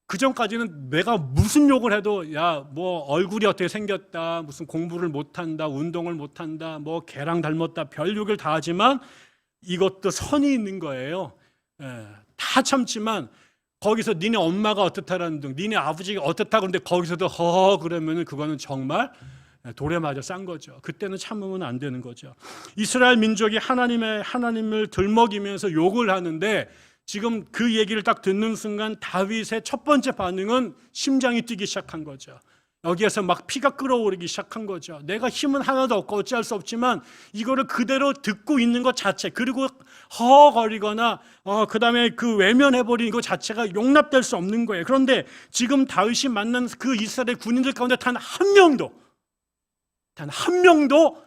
Speaker 1: 그 전까지는 내가 무슨 욕을 해도 야, 뭐 얼굴이 어떻게 생겼다, 무슨 공부를 못한다, 운동을 못한다, 뭐 개랑 닮았다, 별 욕을 다 하지만 이것도 선이 있는 거예요. 다 참지만 거기서 니네 엄마가 어떻다라는 등, 니네 아버지가 어떻다 그러는데 거기서도 허 그러면은 그거는 정말 돌에 맞아 싼 거죠. 그때는 참으면 안 되는 거죠. 이스라엘 민족이 하나님을 들먹이면서 욕을 하는데 지금 그 얘기를 딱 듣는 순간 다윗의 첫 번째 반응은 심장이 뛰기 시작한 거죠. 여기에서 막 피가 끓어오르기 시작한 거죠. 내가 힘은 하나도 없고 어찌할 수 없지만 이거를 그대로 듣고 있는 것 자체, 그리고 허거리거나 그 다음에 그 외면해버리는 것 자체가 용납될 수 없는 거예요. 그런데 지금 다윗이 만난 그 이스라엘 군인들 가운데 단 한 명도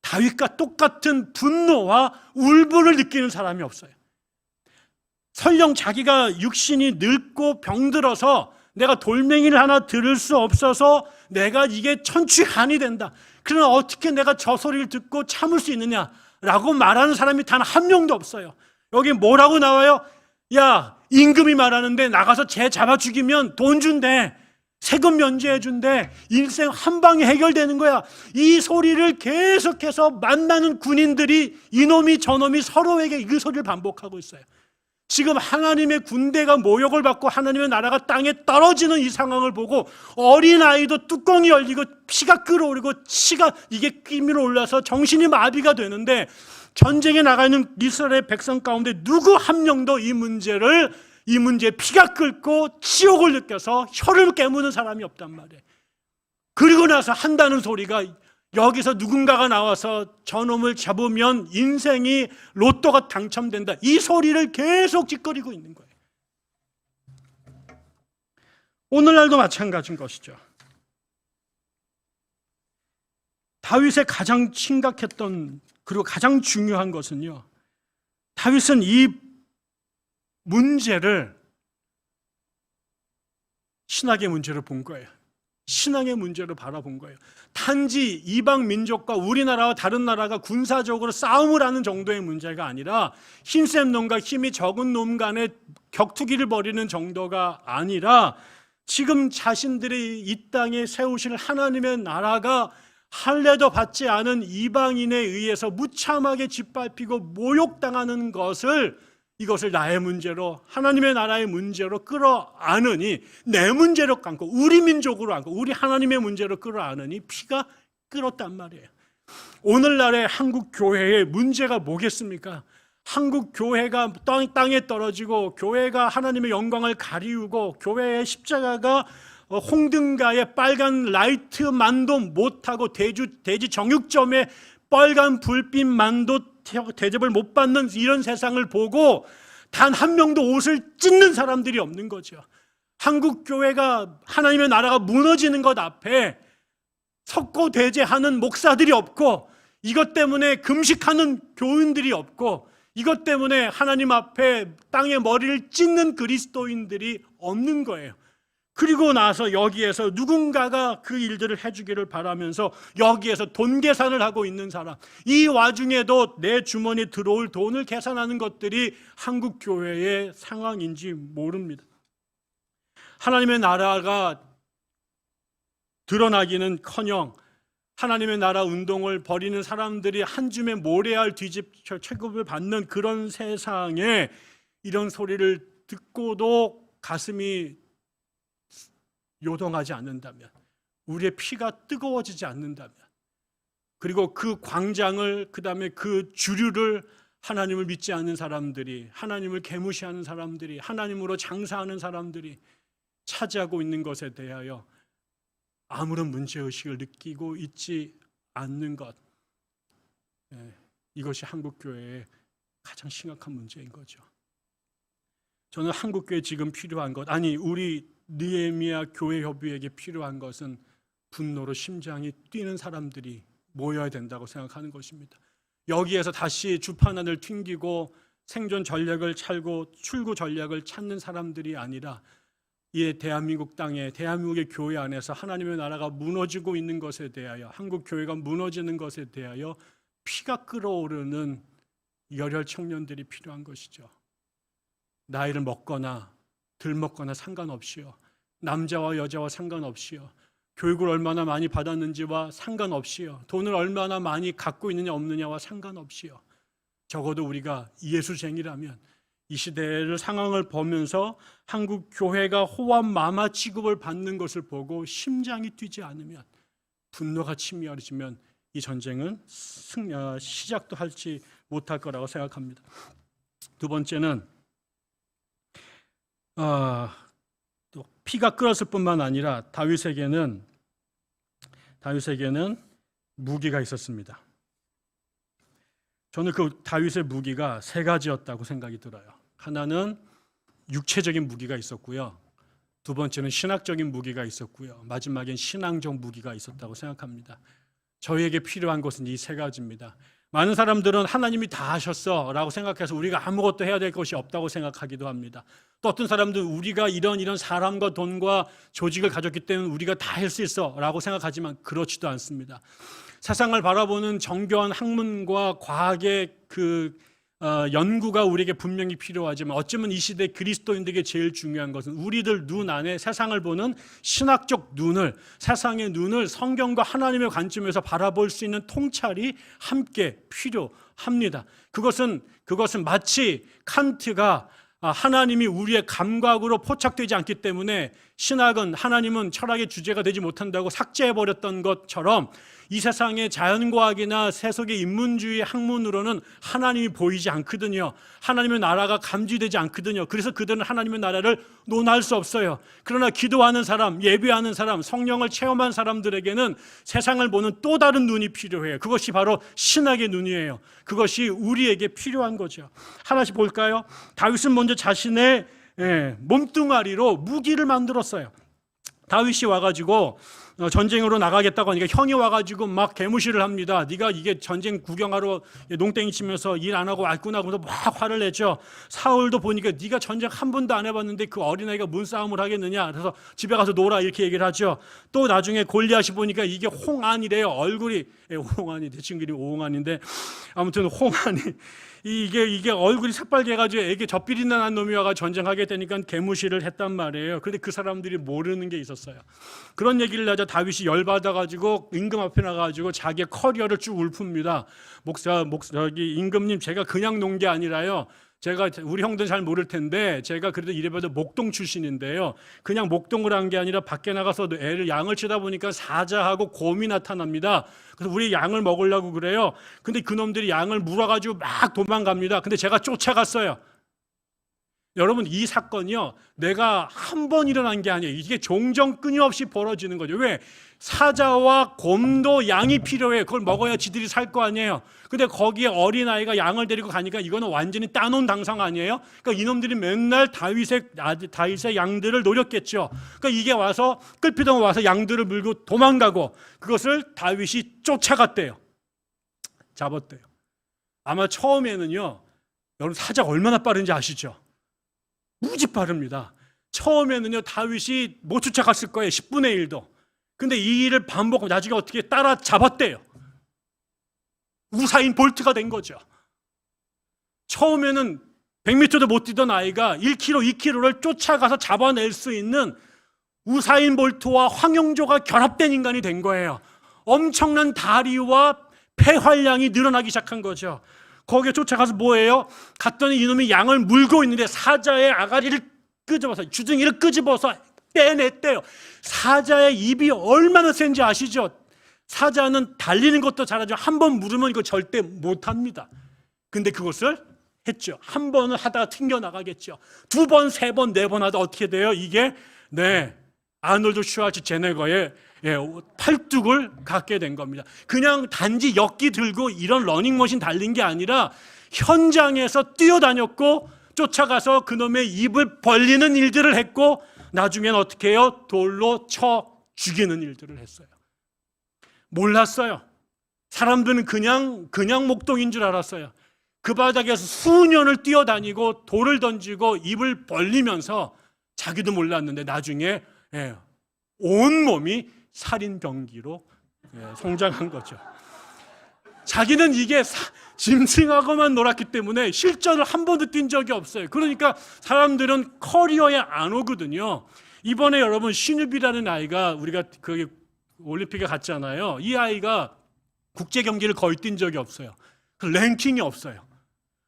Speaker 1: 다윗과 똑같은 분노와 울분을 느끼는 사람이 없어요. 설령 자기가 육신이 늙고 병들어서 내가 돌멩이를 하나 들을 수 없어서 내가 이게 천추한이 된다, 그러나 어떻게 내가 저 소리를 듣고 참을 수 있느냐라고 말하는 사람이 단 한 명도 없어요. 여기 뭐라고 나와요? 야, 임금이 말하는데 나가서 쟤 잡아 죽이면 돈 준대, 세금 면제해 준대, 인생 한 방에 해결되는 거야. 이 소리를 계속해서 만나는 군인들이 이놈이 저놈이 서로에게 그 소리를 반복하고 있어요. 지금 하나님의 군대가 모욕을 받고 하나님의 나라가 땅에 떨어지는 이 상황을 보고 어린아이도 뚜껑이 열리고 피가 끓어오르고 치가 이게 끼밀어 올라서 정신이 마비가 되는데, 전쟁에 나가 있는 이스라엘 백성 가운데 누구 한 명도 이 문제에 피가 끓고 치욕을 느껴서 혀를 깨무는 사람이 없단 말이에요. 그리고 나서 한다는 소리가, 여기서 누군가가 나와서 저놈을 잡으면 인생이 로또가 당첨된다, 이 소리를 계속 짓거리고 있는 거예요. 오늘날도 마찬가지인 것이죠. 다윗의 가장 심각했던 그리고 가장 중요한 것은요, 다윗은 이 문제를 신학의 문제로 본 거예요. 신앙의 문제로 바라본 거예요. 단지 이방 민족과 우리나라와 다른 나라가 군사적으로 싸움을 하는 정도의 문제가 아니라, 힘센 놈과 힘이 적은 놈 간의 격투기를 벌이는 정도가 아니라, 지금 자신들이 이 땅에 세우실 하나님의 나라가 할례도 받지 않은 이방인에 의해서 무참하게 짓밟히고 모욕당하는 이것을 나의 문제로, 하나님의 나라의 문제로 끌어안으니, 내 문제로 안고 우리 민족으로 안고 우리 하나님의 문제로 끌어안으니 피가 끓었단 말이에요. 오늘날의 한국 교회의 문제가 뭐겠습니까? 한국 교회가 땅에 떨어지고, 교회가 하나님의 영광을 가리우고, 교회의 십자가가 홍등가의 빨간 라이트만도 못하고 대지 정육점에 빨간 불빛만도 대접을 못 받는 이런 세상을 보고 단 한 명도 옷을 찢는 사람들이 없는 거죠. 한국 교회가, 하나님의 나라가 무너지는 것 앞에 석고 대제하는 목사들이 없고, 이것 때문에 금식하는 교인들이 없고, 이것 때문에 하나님 앞에 땅에 머리를 찢는 그리스도인들이 없는 거예요. 그리고 나서 여기에서 누군가가 그 일들을 해주기를 바라면서 여기에서 돈 계산을 하고 있는 사람, 이 와중에도 내 주머니에 들어올 돈을 계산하는 것들이 한국 교회의 상황인지 모릅니다. 하나님의 나라가 드러나기는커녕 하나님의 나라 운동을 벌이는 사람들이 한 줌에 모래알 뒤집 취급을 받는 그런 세상에 이런 소리를 듣고도 가슴이 요동하지 않는다면, 우리의 피가 뜨거워지지 않는다면, 그리고 그 광장을, 그 다음에 그 주류를 하나님을 믿지 않는 사람들이, 하나님을 개무시하는 사람들이, 하나님으로 장사하는 사람들이 차지하고 있는 것에 대하여 아무런 문제의식을 느끼고 있지 않는 것, 이것이 한국교회의 가장 심각한 문제인 거죠. 저는 한국교회에 지금 필요한 것, 아니 우리 느헤미야 교회 협의회에게 필요한 것은 분노로 심장이 뛰는 사람들이 모여야 된다고 생각하는 것입니다. 여기에서 다시 주판안을 튕기고 생존 전략을 찾고 출구 전략을 찾는 사람들이 아니라, 이 대한민국 땅에, 대한민국의 교회 안에서 하나님의 나라가 무너지고 있는 것에 대하여, 한국 교회가 무너지는 것에 대하여 피가 끓어오르는 열혈 청년들이 필요한 것이죠. 나이를 먹거나 덜 먹거나 상관없이요, 남자와 여자와 상관없이요, 교육을 얼마나 많이 받았는지와 상관없이요, 돈을 얼마나 많이 갖고 있느냐 없느냐와 상관없이요, 적어도 우리가 예수쟁이라면 이 시대의 상황을 보면서 한국 교회가 호환마마 취급을 받는 것을 보고 심장이 뛰지 않으면, 분노가 치밀어지면 이 전쟁은 시작도 하지 못할 거라고 생각합니다. 두 번째는 또 피가 끓었을 뿐만 아니라 다윗에게는 무기가 있었습니다. 저는 그 다윗의 무기가 세 가지였다고 생각이 들어요. 하나는 육체적인 무기가 있었고요, 두 번째는 신학적인 무기가 있었고요, 마지막엔 신앙적 무기가 있었다고 생각합니다. 저희에게 필요한 것은 이 세 가지입니다. 많은 사람들은 하나님이 다 하셨어 라고 생각해서 우리가 아무것도 해야 될 것이 없다고 생각하기도 합니다. 또 어떤 사람들은 우리가 이런 사람과 돈과 조직을 가졌기 때문에 우리가 다 할 수 있어 라고 생각하지만 그렇지도 않습니다. 세상을 바라보는 정교한 학문과 과학의 연구가 우리에게 분명히 필요하지만, 어쩌면 이 시대 그리스도인들에게 제일 중요한 것은 우리들 눈 안에 세상을 보는 신학적 눈을, 세상의 눈을 성경과 하나님의 관점에서 바라볼 수 있는 통찰이 함께 필요합니다. 그것은 마치 칸트가 하나님이 우리의 감각으로 포착되지 않기 때문에 신학은, 하나님은 철학의 주제가 되지 못한다고 삭제해버렸던 것처럼, 이 세상의 자연과학이나 세속의 인문주의 학문으로는 하나님이 보이지 않거든요. 하나님의 나라가 감지되지 않거든요. 그래서 그들은 하나님의 나라를 논할 수 없어요. 그러나 기도하는 사람, 예배하는 사람, 성령을 체험한 사람들에게는 세상을 보는 또 다른 눈이 필요해요. 그것이 바로 신학의 눈이에요. 그것이 우리에게 필요한 거죠. 하나씩 볼까요? 다윗은 먼저 자신의 몸뚱아리로 무기를 만들었어요. 다윗이 와가지고 전쟁으로 나가겠다고 하니까 형이 와가지고 막 개무시를 합니다. 네가 이게 전쟁 구경하러 농땡이 치면서 일 안 하고 왔구나 그러면서 막 화를 내죠. 사울도 보니까 네가 전쟁 한 번도 안 해봤는데 그 어린아이가 뭔 싸움을 하겠느냐, 그래서 집에 가서 놀아 이렇게 얘기를 하죠. 또 나중에 골리앗이 보니까 이게 홍안이래요. 얼굴이, 홍안이 내 친구 이름이 오홍안인데 아무튼 홍안이 이게 얼굴이 새빨개 가지고 애기 젖비린내 난 놈이 와가 전쟁하게 되니까 개무시를 했단 말이에요. 그런데 그 사람들이 모르는 게 있었어요. 그런 얘기를 하자 다윗이 열받아 가지고 임금 앞에 나가 가지고 자기의 커리어를 쭉 읊습니다. 목사 여기 임금님, 제가 그냥 논 게 아니라요, 제가, 우리 형들 잘 모를 텐데 제가 그래도 이래봐도 목동 출신인데요, 그냥 목동을 한 게 아니라 밖에 나가서 양을 치다 보니까 사자하고 곰이 나타납니다. 그래서 우리 양을 먹으려고 그래요. 근데 그놈들이 양을 물어가지고 막 도망갑니다. 근데 제가 쫓아갔어요. 여러분, 이 사건이요, 내가 한 번 일어난 게 아니에요. 이게 종종 끊임없이 벌어지는 거죠. 왜? 사자와 곰도 양이 필요해요. 그걸 먹어야 지들이 살 거 아니에요. 근데 거기에 어린아이가 양을 데리고 가니까 이거는 완전히 따놓은 당상 아니에요? 그러니까 이놈들이 맨날 다윗의 양들을 노렸겠죠. 그러니까 이게 와서, 끌피덩 와서 양들을 물고 도망가고, 그것을 다윗이 쫓아갔대요. 잡았대요. 아마 처음에는요, 여러분 사자가 얼마나 빠른지 아시죠? 무지 빠릅니다. 처음에는요, 다윗이 못 쫓아갔을 거예요. 10분의 1도. 근데 이 일을 반복하고 나중에 어떻게 따라잡았대요. 우사인 볼트가 된 거죠. 처음에는 100m도 못 뛰던 아이가 1km, 2km를 쫓아가서 잡아낼 수 있는 우사인 볼트와 황영조가 결합된 인간이 된 거예요. 엄청난 다리와 폐활량이 늘어나기 시작한 거죠. 거기에 쫓아가서 뭐예요? 갔더니 이놈이 양을 물고 있는데 사자의 아가리를 끄집어서, 주둥이를 끄집어서 빼냈대요. 사자의 입이 얼마나 센지 아시죠? 사자는 달리는 것도 잘하지만 한 번 물으면 이거 절대 못합니다. 근데 그것을 했죠. 한 번은 하다가 튕겨나가겠죠. 두 번, 세 번, 네 번 하다 어떻게 돼요? 이게 아놀드 슈왈츠제네거의 팔뚝을 갖게 된 겁니다. 그냥 단지 역기 들고 이런 러닝머신 달린 게 아니라 현장에서 뛰어다녔고 쫓아가서 그놈의 입을 벌리는 일들을 했고, 나중엔 어떻게 해요? 돌로 쳐 죽이는 일들을 했어요. 몰랐어요. 사람들은 그냥 목동인 줄 알았어요. 그 바닥에서 수년을 뛰어다니고 돌을 던지고 입을 벌리면서 자기도 몰랐는데 나중에 온 몸이 살인병기로 성장한 거죠. 자기는 이게 짐승하고만 놀았기 때문에 실전을 한 번도 뛴 적이 없어요. 그러니까 사람들은 커리어에 안 오거든요. 이번에 여러분 신유비라는 아이가 우리가 그 올림픽에 갔잖아요. 이 아이가 국제 경기를 거의 뛴 적이 없어요. 랭킹이 없어요.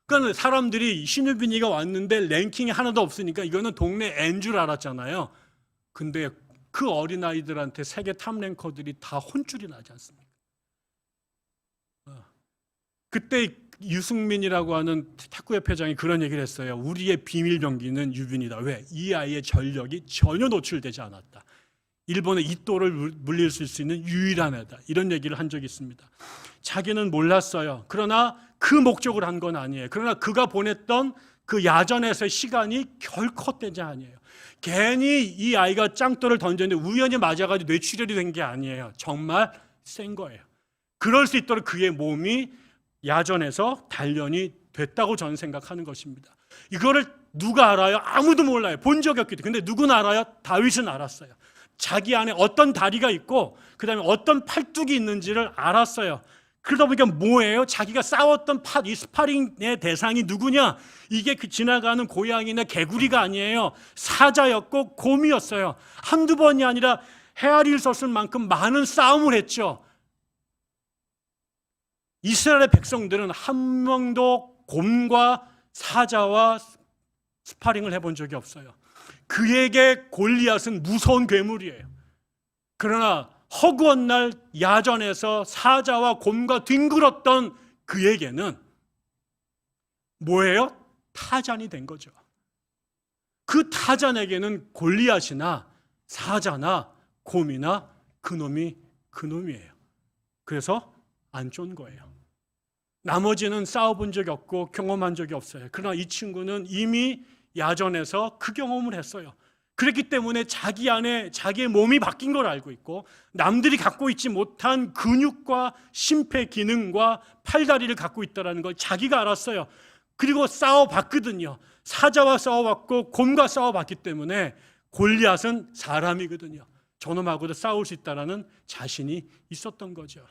Speaker 1: 그러니까 사람들이 신유빈이가 왔는데 랭킹이 하나도 없으니까 이거는 동네 애인 줄 알았잖아요. 근데 그 어린아이들한테 세계 탑랭커들이 다 혼쭐이 나지 않습니까? 그때 유승민이라고 하는 탁구협회장이 그런 얘기를 했어요. 우리의 비밀 병기는 유빈이다. 왜? 이 아이의 전력이 전혀 노출되지 않았다. 일본의 이또를 물릴 수 있는 유일한 애다. 이런 얘기를 한 적이 있습니다. 자기는 몰랐어요. 그러나 그 목적을 한 건 아니에요. 그러나 그가 보냈던 그 야전에서의 시간이 결코 헛되지 아니에요. 괜히 이 아이가 짱돌을 던졌는데 우연히 맞아가지고 뇌출혈이 된 게 아니에요. 정말 센 거예요. 그럴 수 있도록 그의 몸이 야전에서 단련이 됐다고 저는 생각하는 것입니다. 이거를 누가 알아요? 아무도 몰라요. 본 적이 없기 때문에. 근데 누구는 알아요? 다윗은 알았어요. 자기 안에 어떤 다리가 있고 그 다음에 어떤 팔뚝이 있는지를 알았어요. 그러다 보니까 뭐예요? 자기가 싸웠던 이 스파링의 대상이 누구냐? 이게 그 지나가는 고양이나 개구리가 아니에요. 사자였고 곰이었어요. 한두 번이 아니라 헤아릴 수 없을 만큼 많은 싸움을 했죠. 이스라엘의 백성들은 한 명도 곰과 사자와 스파링을 해본 적이 없어요. 그에게 골리앗은 무서운 괴물이에요. 그러나 허구한 날 야전에서 사자와 곰과 뒹굴었던 그에게는 뭐예요? 타잔이 된 거죠. 그 타잔에게는 골리앗이나 사자나 곰이나 그놈이에요. 그래서 안 쫀 거예요. 나머지는 싸워본 적이 없고 경험한 적이 없어요. 그러나 이 친구는 이미 야전에서 그 경험을 했어요. 그렇기 때문에 자기 안에 자기의 몸이 바뀐 걸 알고 있고 남들이 갖고 있지 못한 근육과 심폐 기능과 팔다리를 갖고 있다는 걸 자기가 알았어요. 그리고 싸워봤거든요. 사자와 싸워봤고 곰과 싸워봤기 때문에 골리앗은 사람이거든요. 저놈하고도 싸울 수 있다는 자신이 있었던 거죠.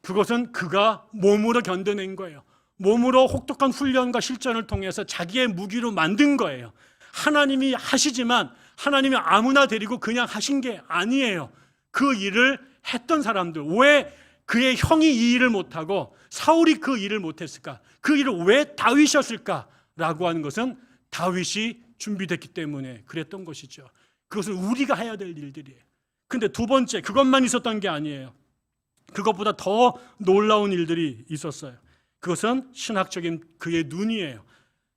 Speaker 1: 그것은 그가 몸으로 견뎌낸 거예요. 몸으로 혹독한 훈련과 실전을 통해서 자기의 무기로 만든 거예요. 하나님이 하시지만 하나님이 아무나 데리고 그냥 하신 게 아니에요. 그 일을 했던 사람들, 왜 그의 형이 이 일을 못하고 사울이 그 일을 못했을까? 그 일을 왜 다윗이었을까? 라고 하는 것은 다윗이 준비됐기 때문에 그랬던 것이죠. 그것은 우리가 해야 될 일들이에요. 근데 두 번째, 그것만 있었던 게 아니에요. 그것보다 더 놀라운 일들이 있었어요. 그것은 신학적인 그의 눈이에요.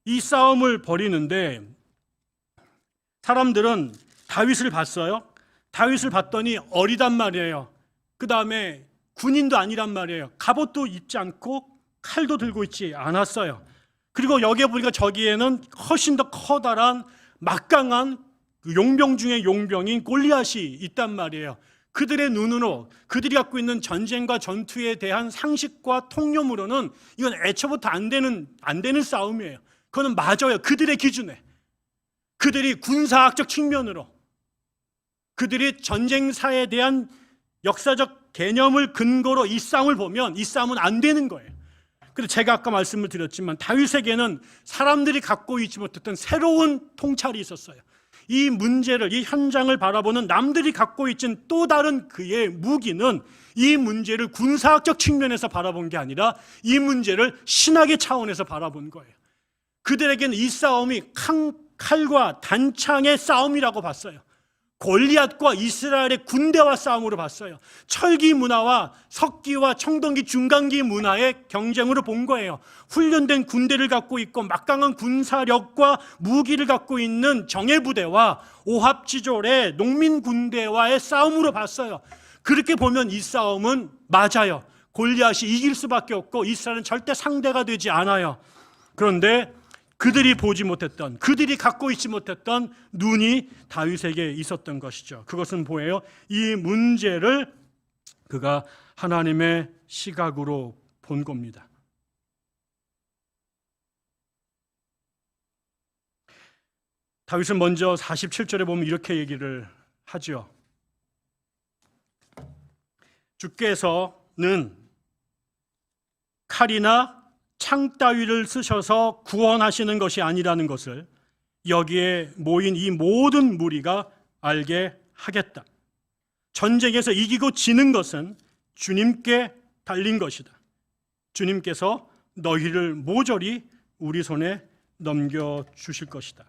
Speaker 1: 이 싸움을 벌이는데 사람들은 다윗을 봤어요. 다윗을 봤더니 어리단 말이에요. 그 다음에 군인도 아니란 말이에요. 갑옷도 입지 않고 칼도 들고 있지 않았어요. 그리고 여기에 보니까 저기에는 훨씬 더 커다란 막강한 용병 중에 용병인 골리앗이 있단 말이에요. 그들의 눈으로 그들이 갖고 있는 전쟁과 전투에 대한 상식과 통념으로는 이건 애초부터 안 되는 싸움이에요. 그거는 맞아요. 그들의 기준에. 그들이 군사학적 측면으로 그들이 전쟁사에 대한 역사적 개념을 근거로 이 싸움을 보면 이 싸움은 안 되는 거예요. 그런데 제가 아까 말씀을 드렸지만 다윗에게는 사람들이 갖고 있지 못했던 새로운 통찰이 있었어요. 이 문제를, 이 현장을 바라보는 남들이 갖고 있는 또 다른 그의 무기는 이 문제를 군사학적 측면에서 바라본 게 아니라 이 문제를 신학의 차원에서 바라본 거예요. 그들에게는 이 싸움이 칼과 단창의 싸움이라고 봤어요. 골리앗과 이스라엘의 군대와 싸움으로 봤어요. 철기 문화와 석기와 청동기, 중간기 문화의 경쟁으로 본 거예요. 훈련된 군대를 갖고 있고 막강한 군사력과 무기를 갖고 있는 정예부대와 오합지졸의 농민 군대와의 싸움으로 봤어요. 그렇게 보면 이 싸움은 맞아요. 골리앗이 이길 수밖에 없고 이스라엘은 절대 상대가 되지 않아요. 그런데 그들이 보지 못했던, 그들이 갖고 있지 못했던 눈이 다윗에게 있었던 것이죠. 그것은 뭐예요? 이 문제를 그가 하나님의 시각으로 본 겁니다. 다윗은 먼저 47절에 보면 이렇게 얘기를 하죠. 주께서는 칼이나 창 따위를 쓰셔서 구원하시는 것이 아니라는 것을 여기에 모인 이 모든 무리가 알게 하겠다. 전쟁에서 이기고 지는 것은 주님께 달린 것이다. 주님께서 너희를 모조리 우리 손에 넘겨주실 것이다.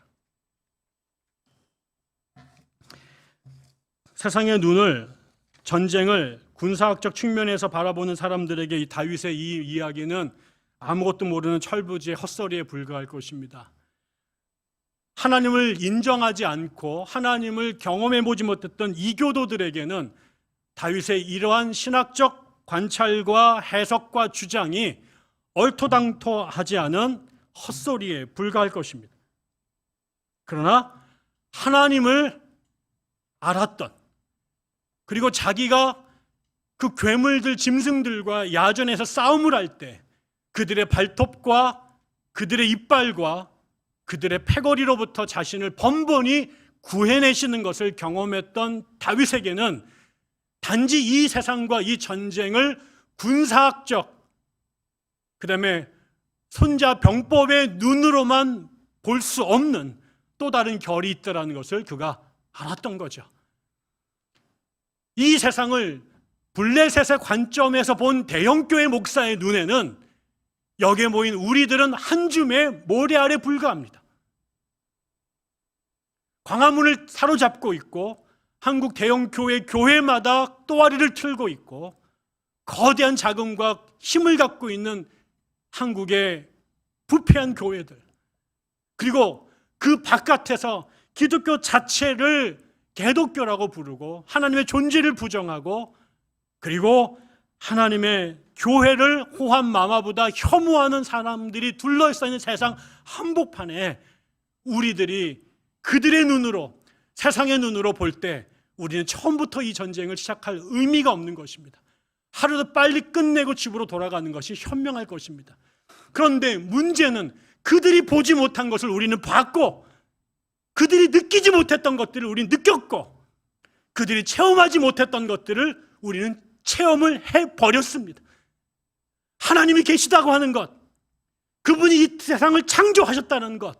Speaker 1: 세상의 눈을, 전쟁을 군사학적 측면에서 바라보는 사람들에게 이 다윗의 이 이야기는 아무것도 모르는 철부지의 헛소리에 불과할 것입니다. 하나님을 인정하지 않고 하나님을 경험해보지 못했던 이교도들에게는 다윗의 이러한 신학적 관찰과 해석과 주장이 얼토당토하지 않은 헛소리에 불과할 것입니다. 그러나 하나님을 알았던, 그리고 자기가 그 괴물들, 짐승들과 야전에서 싸움을 할 때 그들의 발톱과 그들의 이빨과 그들의 패거리로부터 자신을 번번이 구해내시는 것을 경험했던 다윗에게는 단지 이 세상과 이 전쟁을 군사학적, 그 다음에 손자병법의 눈으로만 볼 수 없는 또 다른 결이 있다는 것을 그가 알았던 거죠. 이 세상을 블레셋의 관점에서 본 대형교회 목사의 눈에는 여기에 모인 우리들은 한 줌의 모래알에 불과합니다. 광화문을 사로잡고 있고 한국 대형교회 교회마다 또아리를 틀고 있고 거대한 자금과 힘을 갖고 있는 한국의 부패한 교회들, 그리고 그 바깥에서 기독교 자체를 개독교라고 부르고 하나님의 존재를 부정하고 그리고 하나님의 교회를 호환 마마보다 혐오하는 사람들이 둘러싸여 있는 세상 한복판에 우리들이 그들의 눈으로, 세상의 눈으로 볼 때 우리는 처음부터 이 전쟁을 시작할 의미가 없는 것입니다. 하루도 빨리 끝내고 집으로 돌아가는 것이 현명할 것입니다. 그런데 문제는 그들이 보지 못한 것을 우리는 봤고, 그들이 느끼지 못했던 것들을 우리는 느꼈고, 그들이 체험하지 못했던 것들을 우리는 체험을 해버렸습니다. 하나님이 계시다고 하는 것, 그분이 이 세상을 창조하셨다는 것,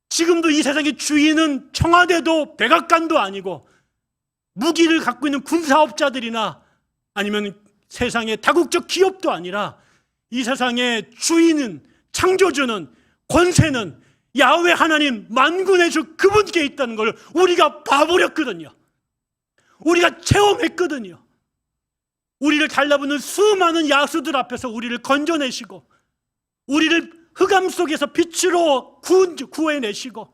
Speaker 1: 지금도 이 세상의 주인은 청와대도 백악관도 아니고 무기를 갖고 있는 군사업자들이나 아니면 세상의 다국적 기업도 아니라 이 세상의 주인은, 창조주는, 권세는 야훼 하나님 만군의 주 그분께 있다는 걸 우리가 봐버렸거든요. 우리가 체험했거든요. 우리를 달라붙는 수많은 야수들 앞에서 우리를 건져내시고 우리를 흑암 속에서 빛으로 구해내시고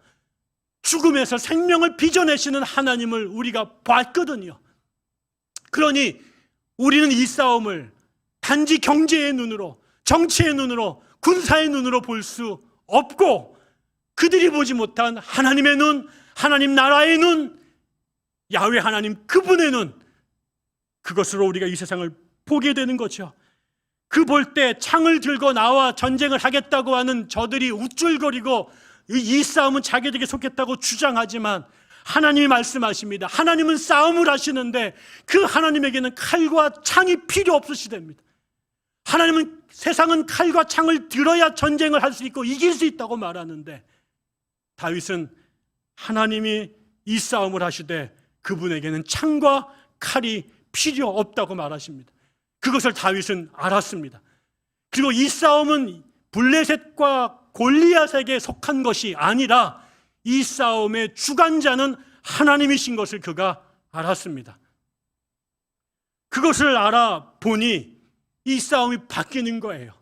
Speaker 1: 죽음에서 생명을 빚어내시는 하나님을 우리가 봤거든요. 그러니 우리는 이 싸움을 단지 경제의 눈으로, 정치의 눈으로, 군사의 눈으로 볼 수 없고 그들이 보지 못한 하나님의 눈, 하나님 나라의 눈, 야훼 하나님 그분의 눈, 그것으로 우리가 이 세상을 보게 되는 거죠. 그 볼 때 창을 들고 나와 전쟁을 하겠다고 하는 저들이 우쭐거리고 이 싸움은 자기들에게 속했다고 주장하지만 하나님이 말씀하십니다. 하나님은 싸움을 하시는데 그 하나님에게는 칼과 창이 필요 없으시답니다. 하나님은 세상은 칼과 창을 들어야 전쟁을 할 수 있고 이길 수 있다고 말하는데 다윗은 하나님이 이 싸움을 하시되 그분에게는 창과 칼이 필요 없다고 말하십니다. 그것을 다윗은 알았습니다. 그리고 이 싸움은 블레셋과 골리앗에게 속한 것이 아니라 이 싸움의 주관자는 하나님이신 것을 그가 알았습니다. 그것을 알아보니 이 싸움이 바뀌는 거예요.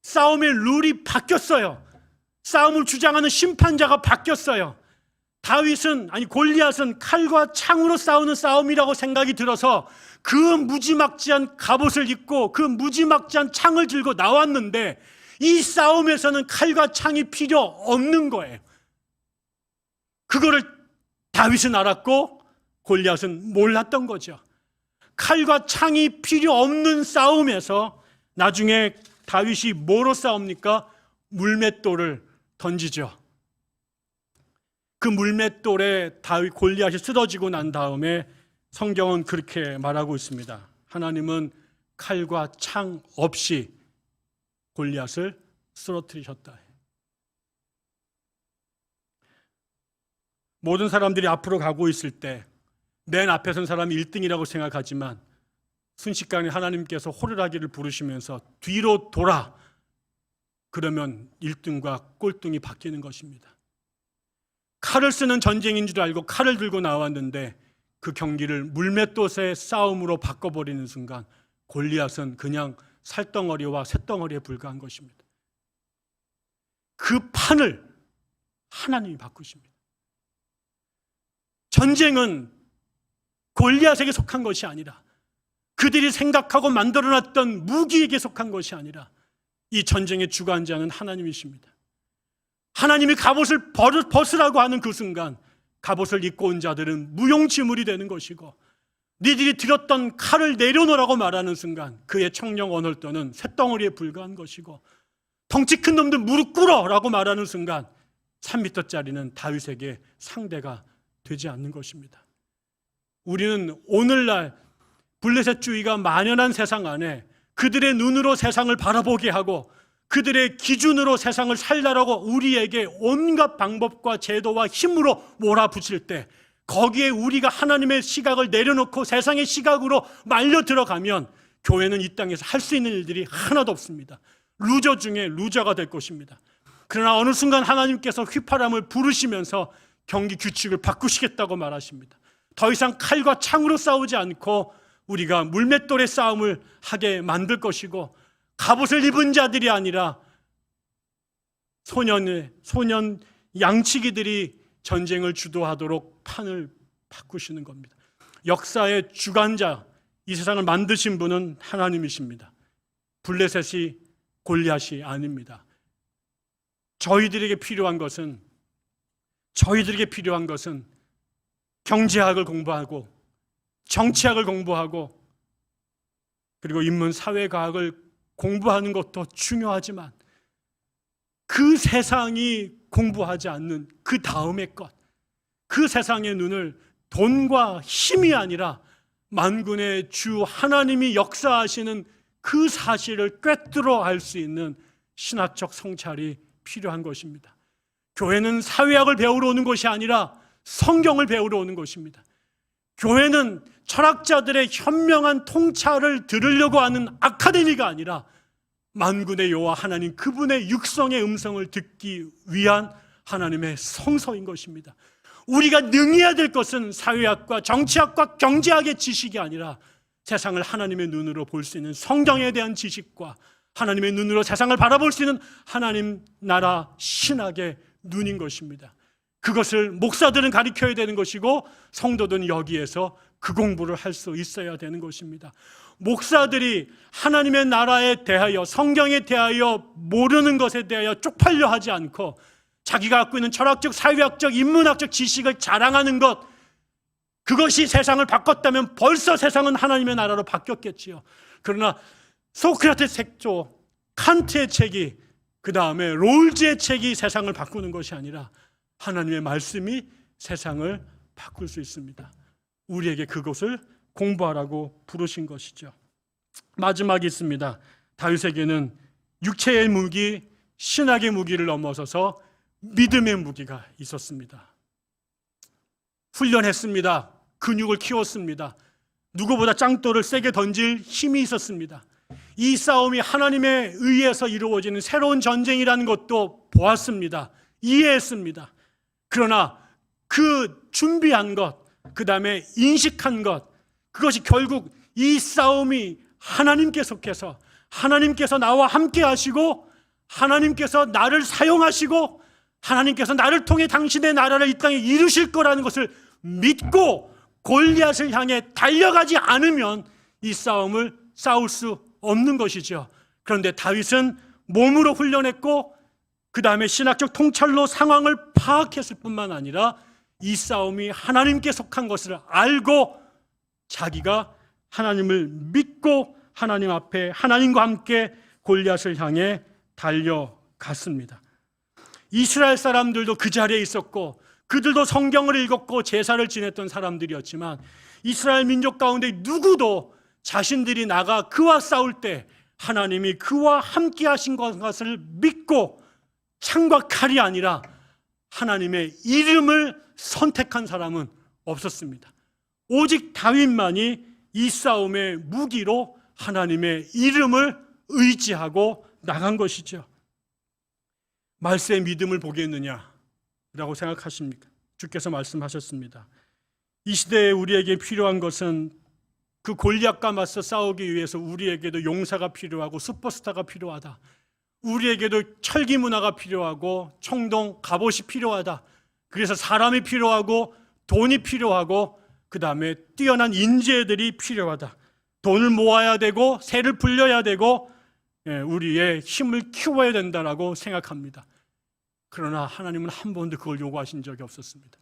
Speaker 1: 싸움의 룰이 바뀌었어요. 싸움을 주장하는 심판자가 바뀌었어요. 다윗은, 아니 골리앗은 칼과 창으로 싸우는 싸움이라고 생각이 들어서 그 무지막지한 갑옷을 입고 그 무지막지한 창을 들고 나왔는데 이 싸움에서는 칼과 창이 필요 없는 거예요. 그거를 다윗은 알았고 골리앗은 몰랐던 거죠. 칼과 창이 필요 없는 싸움에서 나중에 다윗이 뭐로 싸웁니까? 물맷돌을 던지죠. 그 물맷돌에 다윗 골리앗이 쓰러지고 난 다음에 성경은 그렇게 말하고 있습니다. 하나님은 칼과 창 없이 골리앗을 쓰러뜨리셨다. 모든 사람들이 앞으로 가고 있을 때 맨 앞에 선 사람이 1등이라고 생각하지만 순식간에 하나님께서 호루라기를 부르시면서 뒤로 돌아, 그러면 1등과 꼴등이 바뀌는 것입니다. 칼을 쓰는 전쟁인 줄 알고 칼을 들고 나왔는데 그 경기를 물맷돌의 싸움으로 바꿔버리는 순간 골리앗은 그냥 살덩어리와 쇳덩어리에 불과한 것입니다. 그 판을 하나님이 바꾸십니다. 전쟁은 골리앗에게 속한 것이 아니라, 그들이 생각하고 만들어놨던 무기에게 속한 것이 아니라 이 전쟁의 주관자는 하나님이십니다. 하나님이 갑옷을 벗으라고 하는 그 순간 갑옷을 입고 온 자들은 무용지물이 되는 것이고, 니들이 들었던 칼을 내려놓으라고 말하는 순간 그의 청령 언월도는 쇳덩어리에 불과한 것이고, 덩치 큰 놈들 무릎 꿇어라고 말하는 순간 3m짜리는 다윗에게 상대가 되지 않는 것입니다. 우리는 오늘날 블레셋주의가 만연한 세상 안에 그들의 눈으로 세상을 바라보게 하고 그들의 기준으로 세상을 살라라고 우리에게 온갖 방법과 제도와 힘으로 몰아붙일 때, 거기에 우리가 하나님의 시각을 내려놓고 세상의 시각으로 말려 들어가면 교회는 이 땅에서 할 수 있는 일들이 하나도 없습니다. 루저 중에 루저가 될 것입니다. 그러나 어느 순간 하나님께서 휘파람을 부르시면서 경기 규칙을 바꾸시겠다고 말하십니다. 더 이상 칼과 창으로 싸우지 않고 우리가 물맷돌의 싸움을 하게 만들 것이고, 갑옷을 입은 자들이 아니라 소년 양치기들이 전쟁을 주도하도록 판을 바꾸시는 겁니다. 역사의 주관자, 이 세상을 만드신 분은 하나님이십니다. 블레셋이 골리앗이 아닙니다. 저희들에게 필요한 것은 경제학을 공부하고 정치학을 공부하고 그리고 인문 사회과학을 공부하는 것도 중요하지만, 그 세상이 공부하지 않는 그 다음의 것, 그 세상의 눈을 돈과 힘이 아니라 만군의 주 하나님이 역사하시는 그 사실을 꿰뚫어 알 수 있는 신학적 성찰이 필요한 것입니다. 교회는 사회학을 배우러 오는 것이 아니라 성경을 배우러 오는 것입니다. 교회는 철학자들의 현명한 통찰을 들으려고 하는 아카데미가 아니라 만군의 여호와 하나님, 그분의 육성의 음성을 듣기 위한 하나님의 성서인 것입니다. 우리가 능해야 될 것은 사회학과 정치학과 경제학의 지식이 아니라 세상을 하나님의 눈으로 볼 수 있는 성경에 대한 지식과 하나님의 눈으로 세상을 바라볼 수 있는 하나님 나라 신학의 눈인 것입니다. 그것을 목사들은 가르쳐야 되는 것이고 성도들은 여기에서 그 공부를 할 수 있어야 되는 것입니다. 목사들이 하나님의 나라에 대하여, 성경에 대하여 모르는 것에 대하여 쪽팔려 하지 않고 자기가 갖고 있는 철학적, 사회학적, 인문학적 지식을 자랑하는 것, 그것이 세상을 바꿨다면 벌써 세상은 하나님의 나라로 바뀌었겠지요. 그러나 소크라테스 책조, 칸트의 책이, 그 다음에 롤즈의 책이 세상을 바꾸는 것이 아니라 하나님의 말씀이 세상을 바꿀 수 있습니다. 우리에게 그것을 공부하라고 부르신 것이죠. 마지막이 있습니다. 다윗에게는 육체의 무기, 신학의 무기를 넘어서서 믿음의 무기가 있었습니다. 훈련했습니다. 근육을 키웠습니다. 누구보다 짱돌을 세게 던질 힘이 있었습니다. 이 싸움이 하나님에 의해서 이루어지는 새로운 전쟁이라는 것도 보았습니다. 이해했습니다. 그러나 그 준비한 것, 그 다음에 인식한 것, 그것이 결국 이 싸움이 하나님께 속해서 하나님께서 나와 함께 하시고 하나님께서 나를 사용하시고 하나님께서 나를 통해 당신의 나라를 이 땅에 이루실 거라는 것을 믿고 골리앗을 향해 달려가지 않으면 이 싸움을 싸울 수 없는 것이죠. 그런데 다윗은 몸으로 훈련했고 그 다음에 신학적 통찰로 상황을 파악했을 뿐만 아니라 이 싸움이 하나님께 속한 것을 알고 자기가 하나님을 믿고 하나님 앞에 하나님과 함께 골리앗을 향해 달려갔습니다. 이스라엘 사람들도 그 자리에 있었고 그들도 성경을 읽었고 제사를 지냈던 사람들이었지만 이스라엘 민족 가운데 누구도 자신들이 나가 그와 싸울 때 하나님이 그와 함께 하신 것을 믿고 창과 칼이 아니라 하나님의 이름을 선택한 사람은 없었습니다. 오직 다윗만이 이 싸움의 무기로 하나님의 이름을 의지하고 나간 것이죠. 말세의 믿음을 보겠느냐라고 생각하십니까? 주께서 말씀하셨습니다. 이 시대에 우리에게 필요한 것은 그 골리앗과 맞서 싸우기 위해서 우리에게도 용사가 필요하고 슈퍼스타가 필요하다. 우리에게도 철기 문화가 필요하고 총동, 갑옷이 필요하다. 그래서 사람이 필요하고 돈이 필요하고 그 다음에 뛰어난 인재들이 필요하다. 돈을 모아야 되고 새를 불려야 되고 우리의 힘을 키워야 된다라고 생각합니다. 그러나 하나님은 한 번도 그걸 요구하신 적이 없었습니다.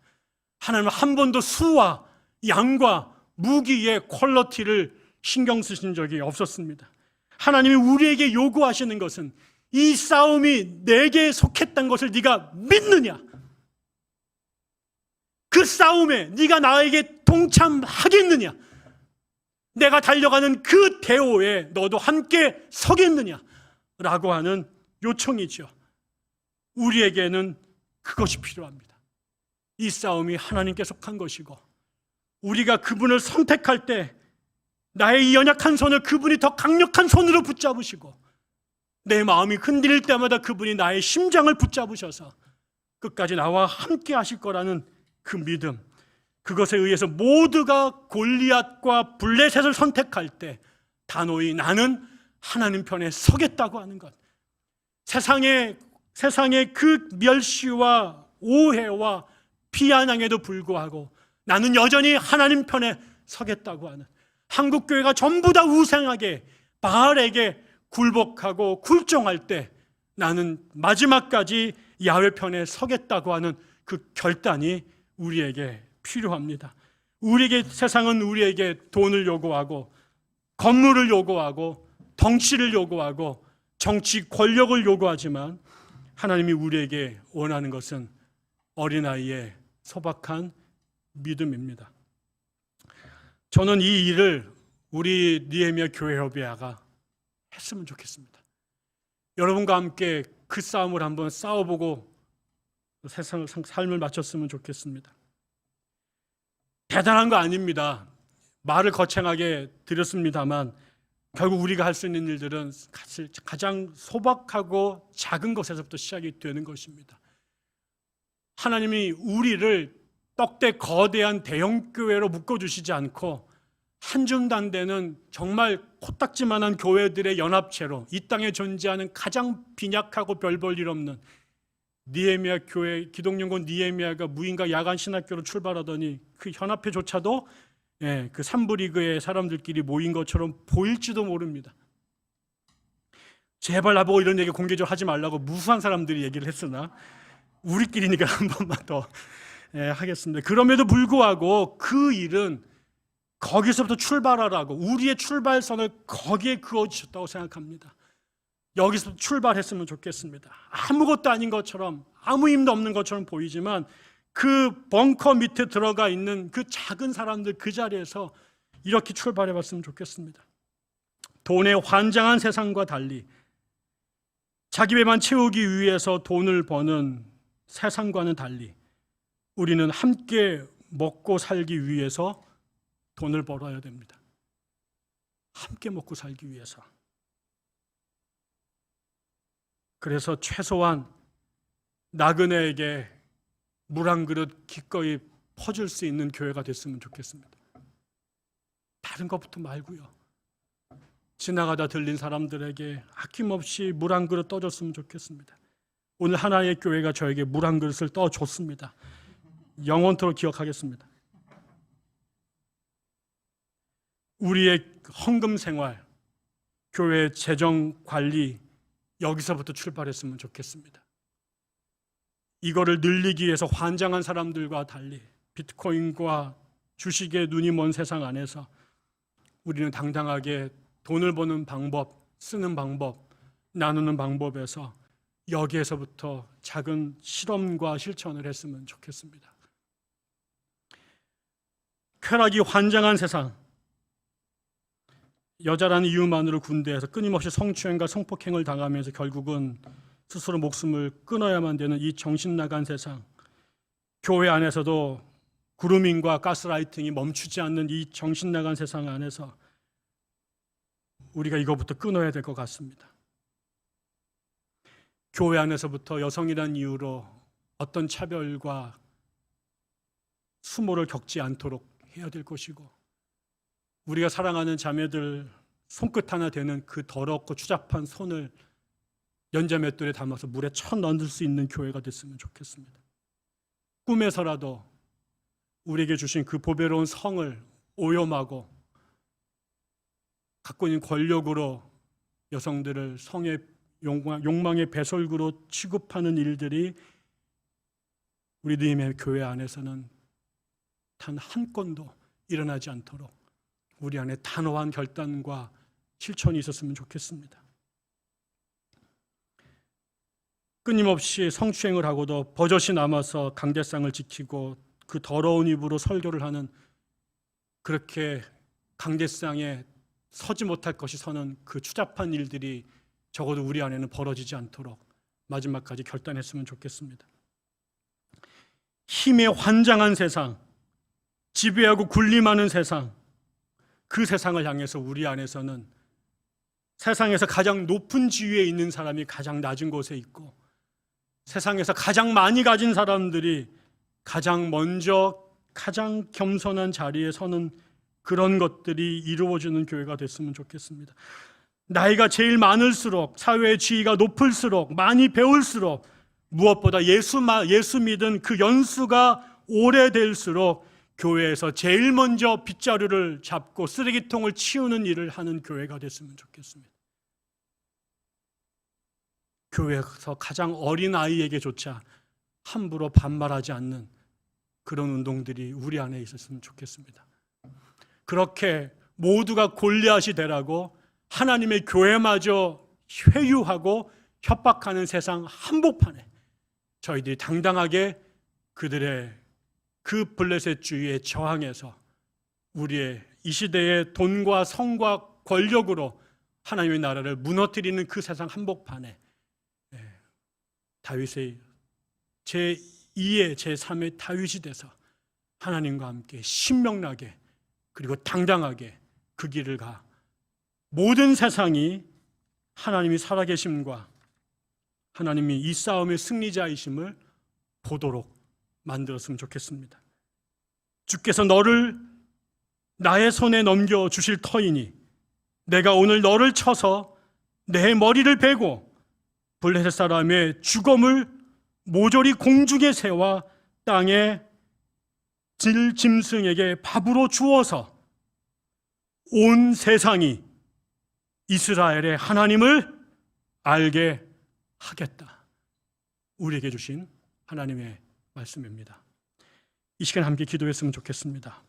Speaker 1: 하나님은 한 번도 수와 양과 무기의 퀄리티를 신경 쓰신 적이 없었습니다. 하나님이 우리에게 요구하시는 것은 이 싸움이 내게 속했던 것을 네가 믿느냐? 그 싸움에 네가 나에게 동참하겠느냐? 내가 달려가는 그 대오에 너도 함께 서겠느냐? 라고 하는 요청이죠. 우리에게는 그것이 필요합니다. 이 싸움이 하나님께 속한 것이고 우리가 그분을 선택할 때 나의 이 연약한 손을 그분이 더 강력한 손으로 붙잡으시고 내 마음이 흔들릴 때마다 그분이 나의 심장을 붙잡으셔서 끝까지 나와 함께 하실 거라는 그 믿음, 그것에 의해서 모두가 골리앗과 블레셋을 선택할 때 단호히 나는 하나님 편에 서겠다고 하는 것. 세상의 그 멸시와 오해와 비아냥에도 불구하고 나는 여전히 하나님 편에 서겠다고 하는, 한국교회가 전부 다 우상하게 바알에게 굴복하고 굴종할 때 나는 마지막까지 야훼 편에 서겠다고 하는 그 결단이 우리에게 필요합니다. 세상은 우리에게 돈을 요구하고 건물을 요구하고 덩치를 요구하고 정치 권력을 요구하지만 하나님이 우리에게 원하는 것은 어린아이의 소박한 믿음입니다. 저는 이 일을 우리 느헤미야 교회협의회가 했으면 좋겠습니다. 여러분과 함께 그 싸움을 한번 싸워보고 세상 삶을 마쳤으면 좋겠습니다. 대단한 거 아닙니다. 말을 거창하게 드렸습니다만 결국 우리가 할 수 있는 일들은 가장 소박하고 작은 것에서부터 시작이 되는 것입니다. 하나님이 우리를 떡대 거대한 대형교회로 묶어주시지 않고 한 줌도 안 되는 정말 코딱지만한 교회들의 연합체로 이 땅에 존재하는 가장 빈약하고 별 볼 일 없는 느헤미야 교회, 기독연구원 느헤미야가 무인가 야간 신학교로 출발하더니 그 현합회조차도 그 3부 리그의 사람들끼리 모인 것처럼 보일지도 모릅니다. 제발 나보고 이런 얘기 공개적으로 하지 말라고 무수한 사람들이 얘기를 했으나 우리끼리니까 한 번만 더 하겠습니다. 그럼에도 불구하고 그 일은 거기서부터 출발하라고 우리의 출발선을 거기에 그어주셨다고 생각합니다. 여기서 출발했으면 좋겠습니다. 아무것도 아닌 것처럼 아무 힘도 없는 것처럼 보이지만 그 벙커 밑에 들어가 있는 그 작은 사람들 그 자리에서 이렇게 출발해봤으면 좋겠습니다. 돈의 환장한 세상과 달리 자기 배만 채우기 위해서 돈을 버는 세상과는 달리 우리는 함께 먹고 살기 위해서 돈을 벌어야 됩니다. 함께 먹고 살기 위해서. 그래서 최소한 나그네에게 물 한 그릇 기꺼이 퍼줄 수 있는 교회가 됐으면 좋겠습니다. 다른 것부터 말고요. 지나가다 들린 사람들에게 아낌없이 물 한 그릇 떠줬으면 좋겠습니다. 오늘 하나의 교회가 저에게 물 한 그릇을 떠줬습니다. 영원토록 기억하겠습니다. 우리의 헌금 생활, 교회 재정 관리 여기서부터 출발했으면 좋겠습니다. 이거를 늘리기 위해서 환장한 사람들과 달리 비트코인과 주식에 눈이 먼 세상 안에서 우리는 당당하게 돈을 버는 방법, 쓰는 방법, 나누는 방법에서 여기에서부터 작은 실험과 실천을 했으면 좋겠습니다. 쾌락이 환장한 세상, 여자라는 이유만으로 군대에서 끊임없이 성추행과 성폭행을 당하면서 결국은 스스로 목숨을 끊어야만 되는 이 정신 나간 세상, 교회 안에서도 그루밍과 가스라이팅이 멈추지 않는 이 정신 나간 세상 안에서 우리가 이거부터 끊어야 될 것 같습니다. 교회 안에서부터 여성이라는 이유로 어떤 차별과 수모를 겪지 않도록 해야 될 것이고, 우리가 사랑하는 자매들 손끝 하나 되는 그 더럽고 추잡한 손을 연자맷돌에 담아서 물에 쳐 넣을 수 있는 교회가 됐으면 좋겠습니다. 꿈에서라도 우리에게 주신 그 보배로운 성을 오염하고 갖고 있는 권력으로 여성들을 성의 욕망의 배설구로 취급하는 일들이 우리 느림의 교회 안에서는 단 한 건도 일어나지 않도록 우리 안에 단호한 결단과 실천이 있었으면 좋겠습니다. 끊임없이 성추행을 하고도 버젓이 남아서 강대상을 지키고 그 더러운 입으로 설교를 하는, 그렇게 강대상에 서지 못할 것이 서는 그 추잡한 일들이 적어도 우리 안에는 벌어지지 않도록 마지막까지 결단했으면 좋겠습니다. 힘에 환장한 세상, 지배하고 군림하는 세상, 그 세상을 향해서 우리 안에서는 세상에서 가장 높은 지위에 있는 사람이 가장 낮은 곳에 있고, 세상에서 가장 많이 가진 사람들이 가장 먼저 가장 겸손한 자리에 서는 그런 것들이 이루어지는 교회가 됐으면 좋겠습니다. 나이가 제일 많을수록, 사회의 지위가 높을수록, 많이 배울수록, 무엇보다 예수 믿은 그 연수가 오래될수록 교회에서 제일 먼저 빗자루를 잡고 쓰레기통을 치우는 일을 하는 교회가 됐으면 좋겠습니다. 교회에서 가장 어린 아이에게조차 함부로 반말하지 않는 그런 운동들이 우리 안에 있었으면 좋겠습니다. 그렇게 모두가 골리앗이 되라고 하나님의 교회마저 회유하고 협박하는 세상 한복판에 저희들이 당당하게 그들의 그 블레셋주의에 저항해서 우리의 이 시대의 돈과 성과 권력으로 하나님의 나라를 무너뜨리는 그 세상 한복판에 다윗의 제2의 제3의 다윗이 돼서 하나님과 함께 신명나게 그리고 당당하게 그 길을 가 모든 세상이 하나님이 살아계심과 하나님이 이 싸움의 승리자이심을 보도록 만들었으면 좋겠습니다. 주께서 너를 나의 손에 넘겨주실 터이니 내가 오늘 너를 쳐서 내 머리를 베고 블레셋 사람의 주검을 모조리 공중에 세워 땅에 질 짐승에게 밥으로 주어서 온 세상이 이스라엘의 하나님을 알게 하겠다. 우리에게 주신 하나님의 말씀입니다. 이 시간 함께 기도했으면 좋겠습니다.